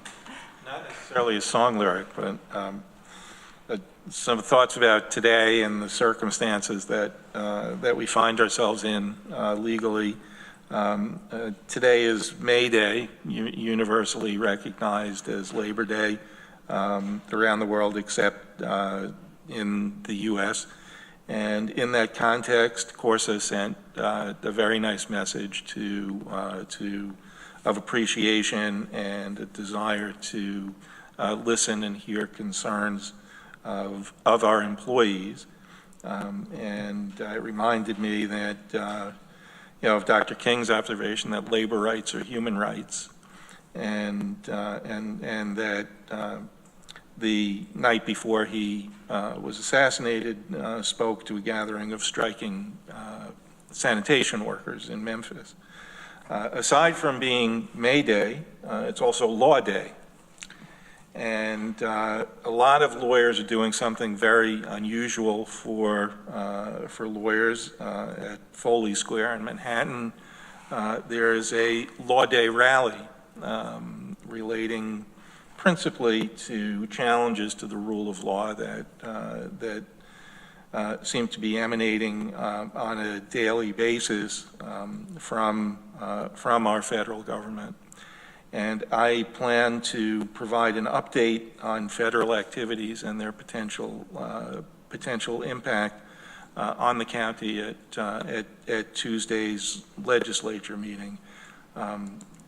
necessarily a song lyric, but some thoughts about today and the circumstances that we find ourselves in legally. Today is May Day, universally recognized as Labor Day around the world, except in the U.S. And in that context, Corsa sent a very nice message to appreciation and a desire to listen and hear concerns of our employees. And it reminded me that, of Dr. King's observation that labor rights are human rights, and that the night before he was assassinated, spoke to a gathering of striking sanitation workers in Memphis. Aside from being May Day, it's also Law Day. And a lot of lawyers are doing something very unusual for lawyers at Foley Square in Manhattan. There is a Law Day rally relating principally to challenges to the rule of law that seem to be emanating on a daily basis from our federal government. And I plan to provide an update on federal activities and their potential impact on the county at Tuesday's legislature meeting.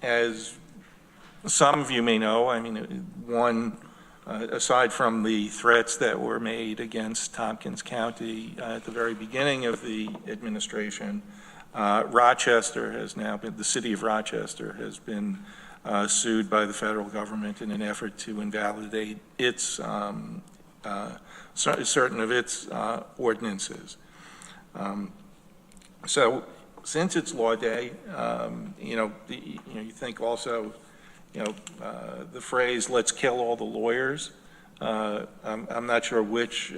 As some of you may know, I mean, aside from the threats that were made against Tompkins County at the very beginning of the administration, Rochester has now been, the city of Rochester has been sued by the federal government in an effort to invalidate its certain of its ordinances. So since it's Law Day, you think also, the phrase "let's kill all the lawyers." I'm not sure which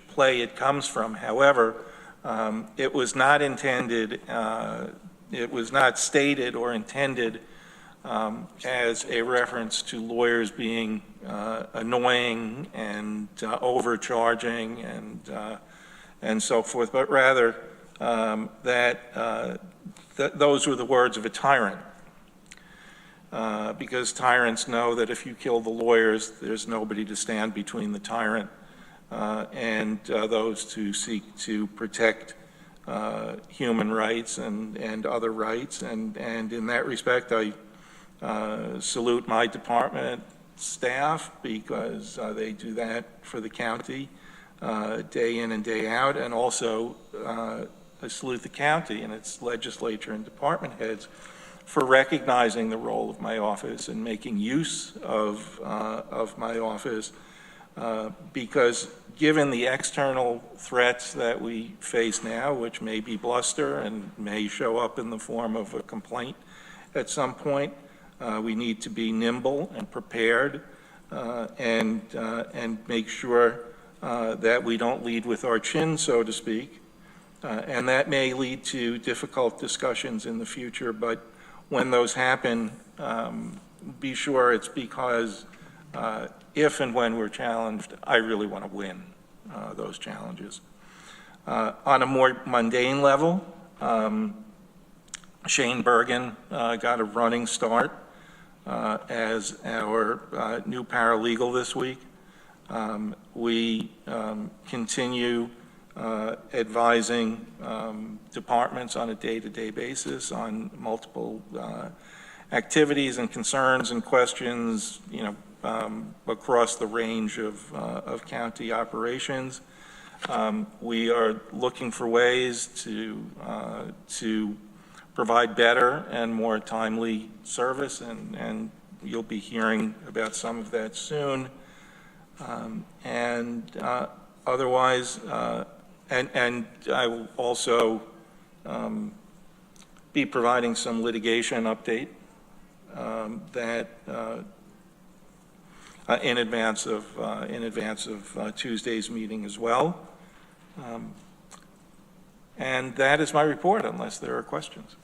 play it comes from. However, it was not intended. It was not stated or intended as a reference to lawyers being annoying and overcharging and so forth, but rather that those were the words of a tyrant. Because tyrants know that if you kill the lawyers, there's nobody to stand between the tyrant and those who seek to protect human rights and other rights. And in that respect, I salute my department staff because they do that for the county day in and day out. And also I salute the county and its legislature and department heads for recognizing the role of my office and making use of my office because given the external threats that we face now, which may be bluster and may show up in the form of a complaint at some point, we need to be nimble and prepared and make sure that we don't lead with our chin, so to speak. And that may lead to difficult discussions in the future, but when those happen, be sure it's because if and when we're challenged, I really want to win those challenges. On a more mundane level, Shane Bergen got a running start as our new paralegal this week. We continue advising departments on a day-to-day basis on multiple activities and concerns and questions, across the range of county operations. We are looking for ways to provide better and more timely service, and you'll be hearing about some of that soon. Otherwise, and I will also be providing some litigation update that in advance of Tuesday's meeting as well. And that is my report, unless there are questions.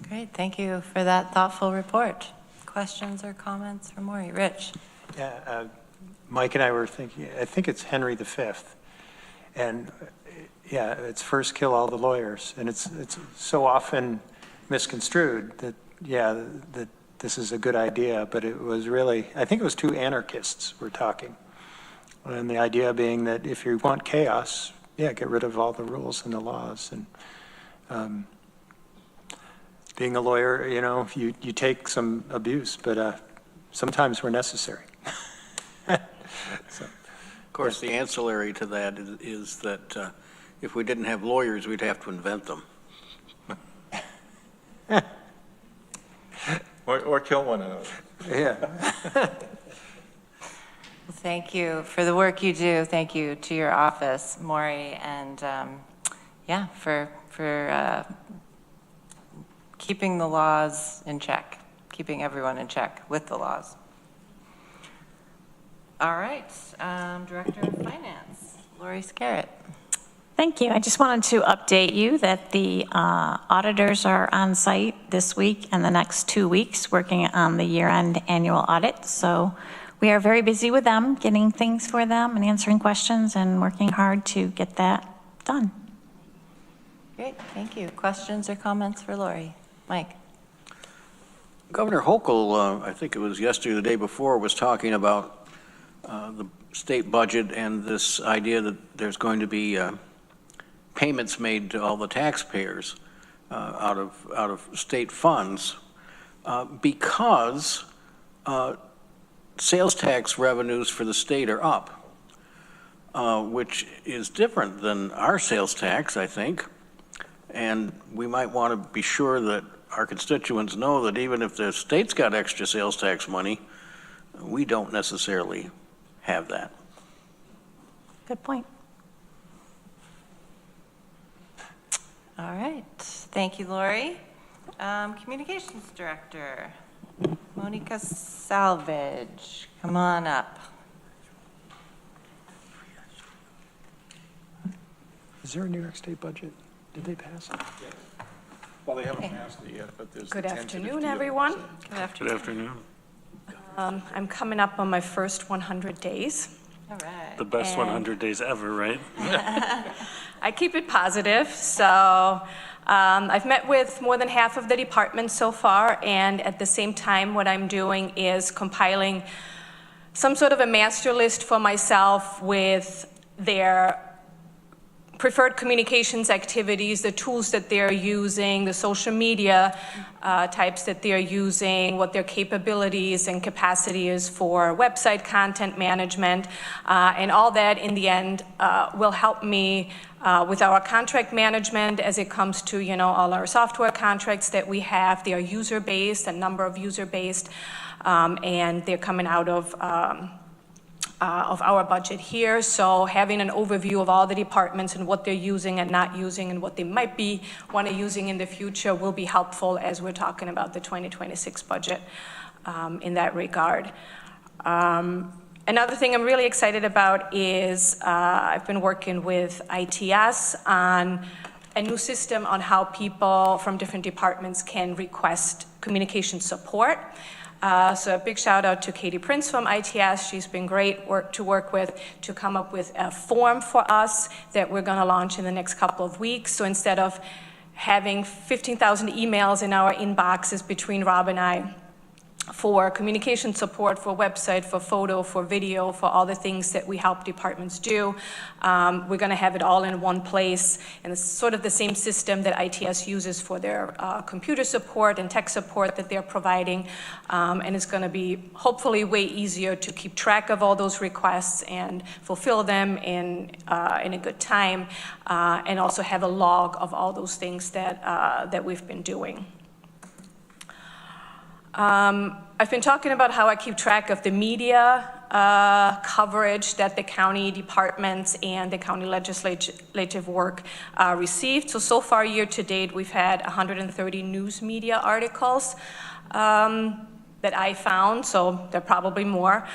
Great, thank you for that thoughtful report. Questions or comments for Maury? Rich? Yeah, Mike and I were thinking, I think it's Henry V. And yeah, it's first kill all the lawyers. And it's so often misconstrued that, yeah, that this is a good idea, but it was really, I think it was two anarchists were talking. And the idea being that if you want chaos, yeah, get rid of all the rules and the laws. And being a lawyer, you know, you take some abuse, but sometimes we're necessary. So. Of course, the ancillary to that is that if we didn't have lawyers, we'd have to invent them. Or kill one another. Yeah. Thank you for the work you do. Thank you to your office, Maury, and yeah, for keeping the laws in check, keeping everyone in check with the laws. All right, Director of Finance, Lori Scarrett. Thank you. I just wanted to update you that the auditors are on site this week and the next 2 weeks working on the year-end annual audit. So we are very busy with them, getting things for them and answering questions and working hard to get that done. Great, thank you. Questions or comments for Lori? Mike? Governor Hochul, I think it was yesterday or the day before, was talking about the state budget and this idea that there's going to be payments made to all the taxpayers out of state funds because sales tax revenues for the state are up, which is different than our sales tax, I think. And we might want to be sure that our constituents know that even if the state's got extra sales tax money, we don't necessarily have that. Good point. All right, thank you, Lori. Communications Director, Monica Salvage, come on up. Is there a New York State budget? Did they pass it? Yes. Well, they haven't passed it yet, but there's. Good afternoon, everyone. Good afternoon. I'm coming up on my first 100 days. All right. The best 100 days ever, right? I keep it positive, so I've met with more than half of the departments so far, and at the same time, what I'm doing is compiling some sort of a master list for myself with their preferred communications activities, the tools that they're using, the social media types that they're using, what their capabilities and capacity is for website content management, and all that in the end will help me with our contract management as it comes to, you know, all our software contracts that we have. They are user-based, a number of user-based, and they're coming out of our budget here. So having an overview of all the departments and what they're using and not using and what they might be using in the future will be helpful as we're talking about the 2026 budget in that regard. Another thing I'm really excited about is I've been working with ITS on a new system on how people from different departments can request communication support. So a big shout out to Katie Prince from ITS. She's been great to work with to come up with a form for us that we're going to launch in the next couple of weeks. So instead of having 15,000 emails in our inboxes between Rob and I for communication support, for website, for photo, for video, for all the things that we help departments do. We're going to have it all in one place, and it's sort of the same system that ITS uses for their computer support and tech support that they're providing, and it's going to be hopefully way easier to keep track of all those requests and fulfill them in a good time, and also have a log of all those things that we've been doing. I've been talking about how I keep track of the media coverage that the county departments and the county legislative work received. So far year to date, we've had 130 news media articles that I found, so there are probably more.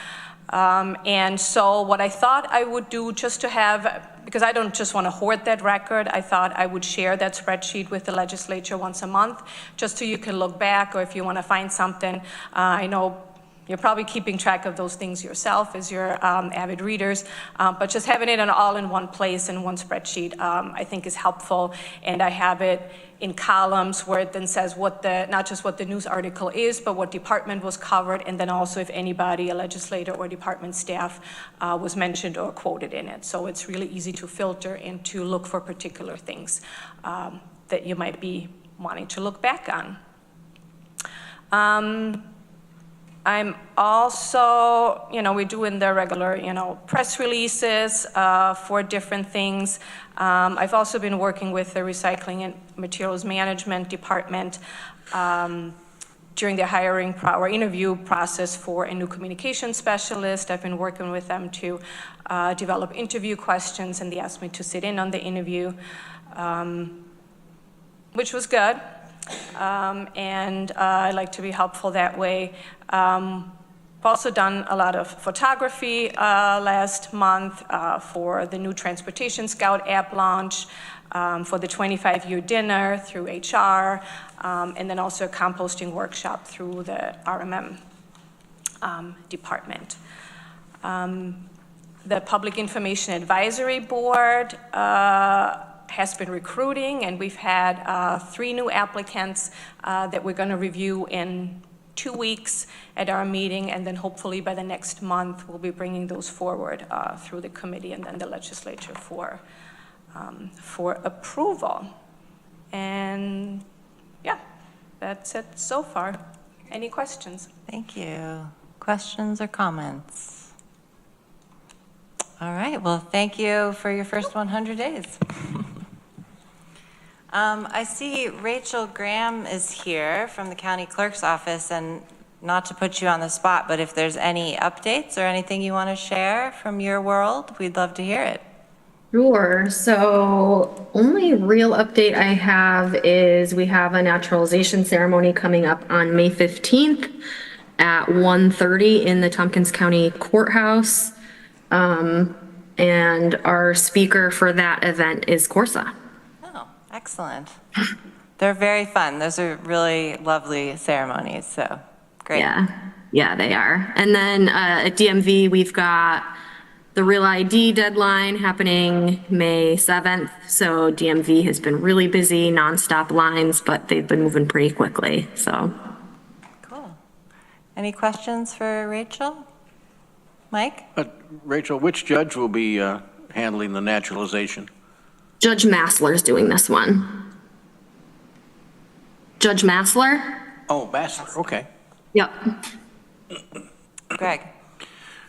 And so what I thought I would do just to have, because I don't just want to hoard that record, I thought I would share that spreadsheet with the legislature once a month, just so you can look back, or if you want to find something. I know you're probably keeping track of those things yourself as your avid readers, but just having it all in one place in one spreadsheet I think is helpful. And I have it in columns where it then says not just what the news article is, but what department was covered, and then also if anybody, a legislator or department staff was mentioned or quoted in it. So it's really easy to filter and to look for particular things that you might be wanting to look back on. I'm also, we're doing the regular, press releases for different things. I've also been working with the Recycling and Materials Management Department during the hiring or interview process for a new communication specialist. I've been working with them to develop interview questions, and they asked me to sit in on the interview, which was good. And I like to be helpful that way. I've also done a lot of photography last month for the new Transportation Scout app launch, for the 25-year dinner through HR, and then also a composting workshop through the RMM department. The Public Information Advisory Board has been recruiting, and we've had 3 new applicants that we're going to review in 2 weeks at our meeting, and then hopefully by the next month we'll be bringing those forward through the committee and then the legislature for approval. And yeah, that's it so far. Any questions? Thank you. Questions or comments? All right, well, thank you for your first 100 days. I see Rachel Graham is here from the county clerk's office, and not to put you on the spot, but if there's any updates or anything you want to share from your world, we'd love to hear it. Sure. So only real update I have is we have a naturalization ceremony coming up on May 15th at 1:30 in the Tompkins County Courthouse. And our speaker for that event is Corsa. Oh, excellent. They're very fun. Those are really lovely ceremonies, so great. Yeah, they are. And then at DMV, we've got the Real ID deadline happening May 7th. So DMV has been really busy, nonstop lines, but they've been moving pretty quickly, so. Cool. Any questions for Rachel? Mike? Rachel, which judge will be handling the naturalization? Judge Massler's doing this one. Judge Massler? Oh, Massler, okay. Yep. Greg?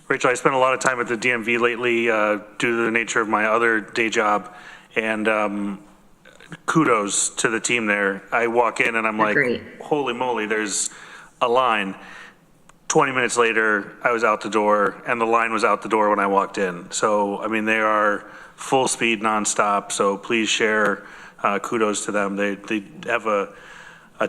Rachel, I spent a lot of time at the DMV lately due to the nature of my other day job, and kudos to the team there. I walk in and I'm like, holy moly, there's a line. 20 minutes later, I was out the door, and the line was out the door when I walked in. So, I mean, they are full speed, nonstop, so please share kudos to them. They have a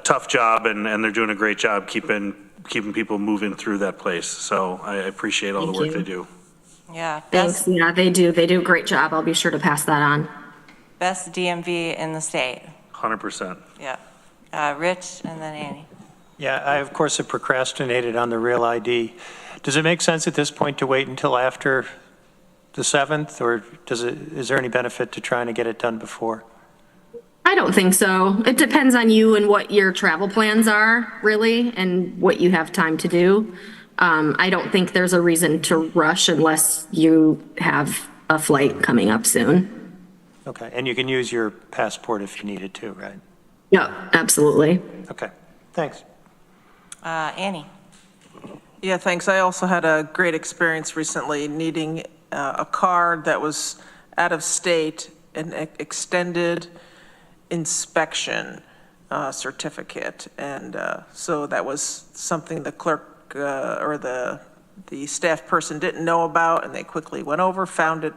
tough job, and they're doing a great job keeping people moving through that place. So I appreciate all the work they do. Yeah. Thanks. Yeah, they do. They do a great job. I'll be sure to pass that on. Best DMV in the state. 100%. Yeah. Rich and then Annie. Yeah, I, of course, have procrastinated on the Real ID. Does it make sense at this point to wait until after the 7th, or is there any benefit to trying to get it done before? I don't think so. It depends on you and what your travel plans are, really, and what you have time to do. I don't think there's a reason to rush unless you have a flight coming up soon. Okay, and you can use your passport if you needed to, right? Yeah, absolutely. Okay, thanks. Annie? Yeah, thanks. I also had a great experience recently needing a card that was out of state, an extended inspection certificate. And so that was something the clerk or the staff person didn't know about, and they quickly went over, found it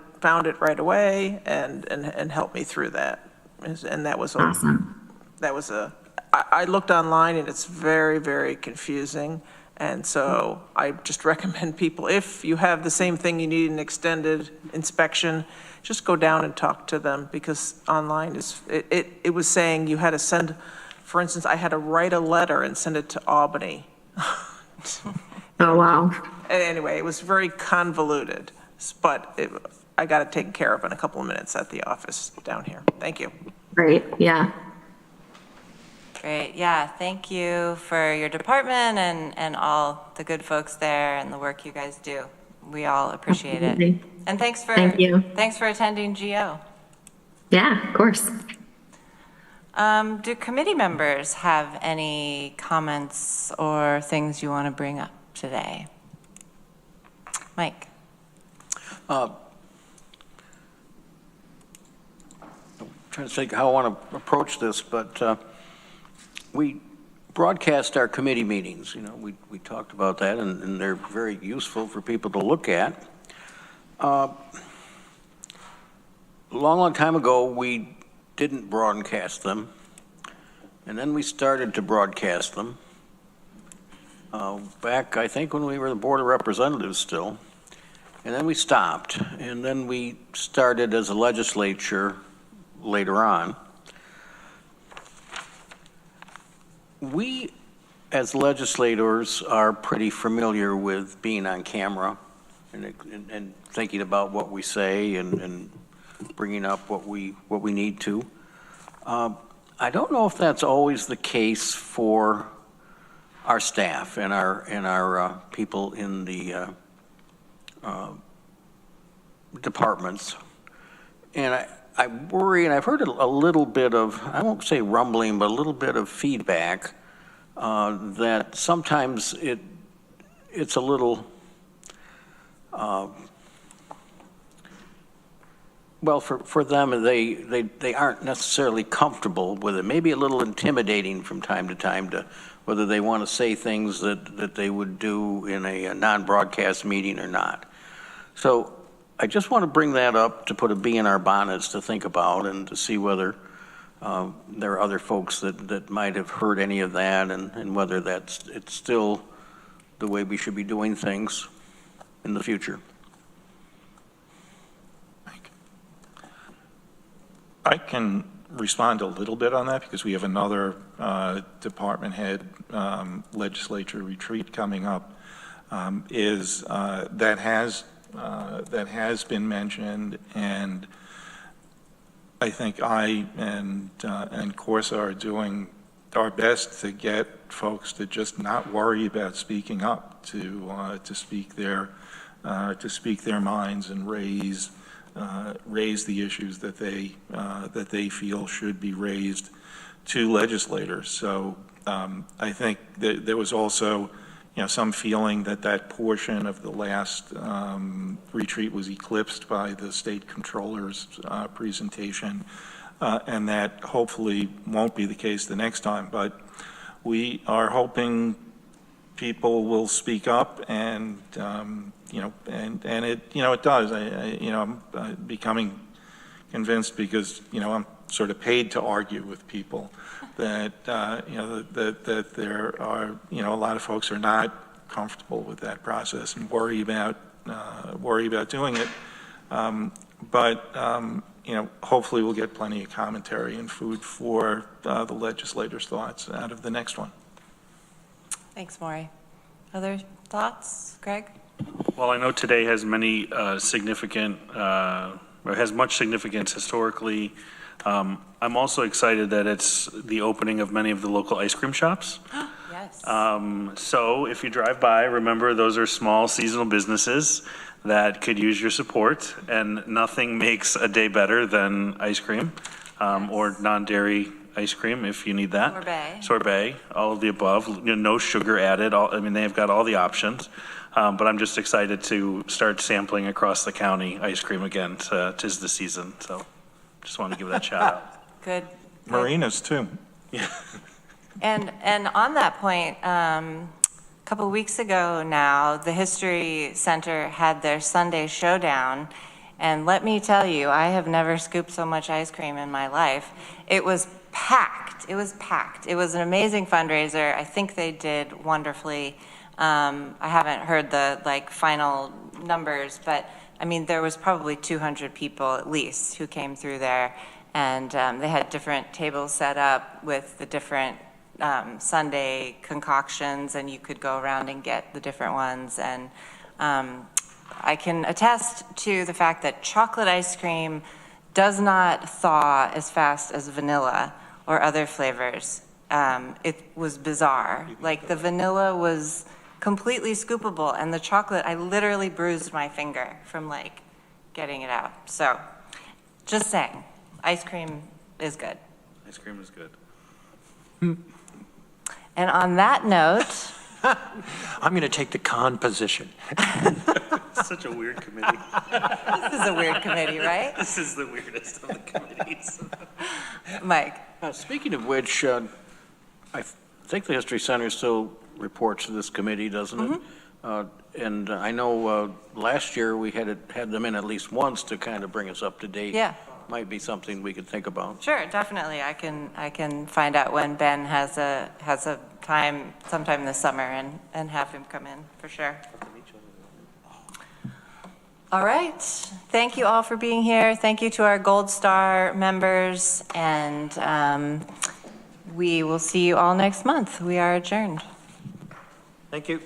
right away, and helped me through that. And that was awesome. I looked online, and it's very, very confusing. And so I just recommend people, if you have the same thing, you need an extended inspection, just go down and talk to them, because online it was saying you had to send, for instance, I had to write a letter and send it to Albany. Oh, wow. Anyway, it was very convoluted, but I got it taken care of in a couple of minutes at the office down here. Thank you. Great, yeah. Great, yeah, thank you for your department and all the good folks there and the work you guys do. We all appreciate it. And thanks for attending GO. Yeah, of course. Do committee members have any comments or things you want to bring up today? Mike? I'm trying to think how I want to approach this, but we broadcast our committee meetings. You know, we talked about that, and they're very useful for people to look at. A long time ago, we didn't broadcast them, and then we started to broadcast them back, I think, when we were the Board of Representatives still, and then we stopped, and then we started as a legislature later on. We, as legislators, are pretty familiar with being on camera and thinking about what we say and bringing up what we need to. I don't know if that's always the case for our staff and our people in the departments. And I worry, and I've heard a little bit of, I won't say rumbling, but a little bit of feedback that sometimes it's a little, well, for them, they aren't necessarily comfortable with it. Maybe a little intimidating from time to time to whether they want to say things that they would do in a non-broadcast meeting or not. So I just want to bring that up to put a bee in our bonnets to think about and to see whether there are other folks that might have heard any of that and whether it's still the way we should be doing things in the future. I can respond a little bit on that because we have another department head legislature retreat coming up. That has been mentioned, and I think I and Corsa are doing our best to get folks to just not worry about speaking up, to speak their minds and raise the issues that they feel should be raised to legislators. So I think that there was also, some feeling that portion of the last retreat was eclipsed by the state controller's presentation, and that hopefully won't be the case the next time. But we are hoping people will speak up, and it does. I'm becoming convinced because I'm sort of paid to argue with people that that there are a lot of folks are not comfortable with that process and worry about doing it. But hopefully we'll get plenty of commentary and food for the legislators' thoughts out of the next one. Thanks, Maury. Other thoughts, Greg? Well, I know today has many significant, or has much significance historically. I'm also excited that it's the opening of many of the local ice cream shops. Yes. So if you drive by, remember those are small seasonal businesses that could use your support, and nothing makes a day better than ice cream or non-dairy ice cream if you need that. Sorbet, all of the above, no sugar added. They've got all the options. But I'm just excited to start sampling across the county ice cream again. 'Tis the season, so just want to give that shout out. Good. Marinas too. Yeah. And on that point, a couple of weeks ago now, the History Center had their Sunday showdown, and let me tell you, I have never scooped so much ice cream in my life. It was packed. It was packed. It was an amazing fundraiser. I think they did wonderfully. I haven't heard the final numbers, but there was probably 200 people at least who came through there, and they had different tables set up with the different Sunday concoctions, and you could go around and get the different ones. And I can attest to the fact that chocolate ice cream does not thaw as fast as vanilla or other flavors. It was bizarre. The vanilla was completely scoopable, and the chocolate, I literally bruised my finger from getting it out. So just saying, ice cream is good. Ice cream is good. And on that note, I'm going to take the con position. Such a weird committee. this is a weird committee, right? This is the weirdest of the committees. Mike? Speaking of which, I think the History Center still reports to this committee, doesn't it? And I know last year we had them in at least once to kind of bring us up to date. Yeah. Might be something we could think about. Sure, definitely. I can find out when Ben has a time sometime this summer and have him come in, for sure. All right. Thank you all for being here. Thank you to our Gold Star members, and we will see you all next month. We are adjourned. Thank you.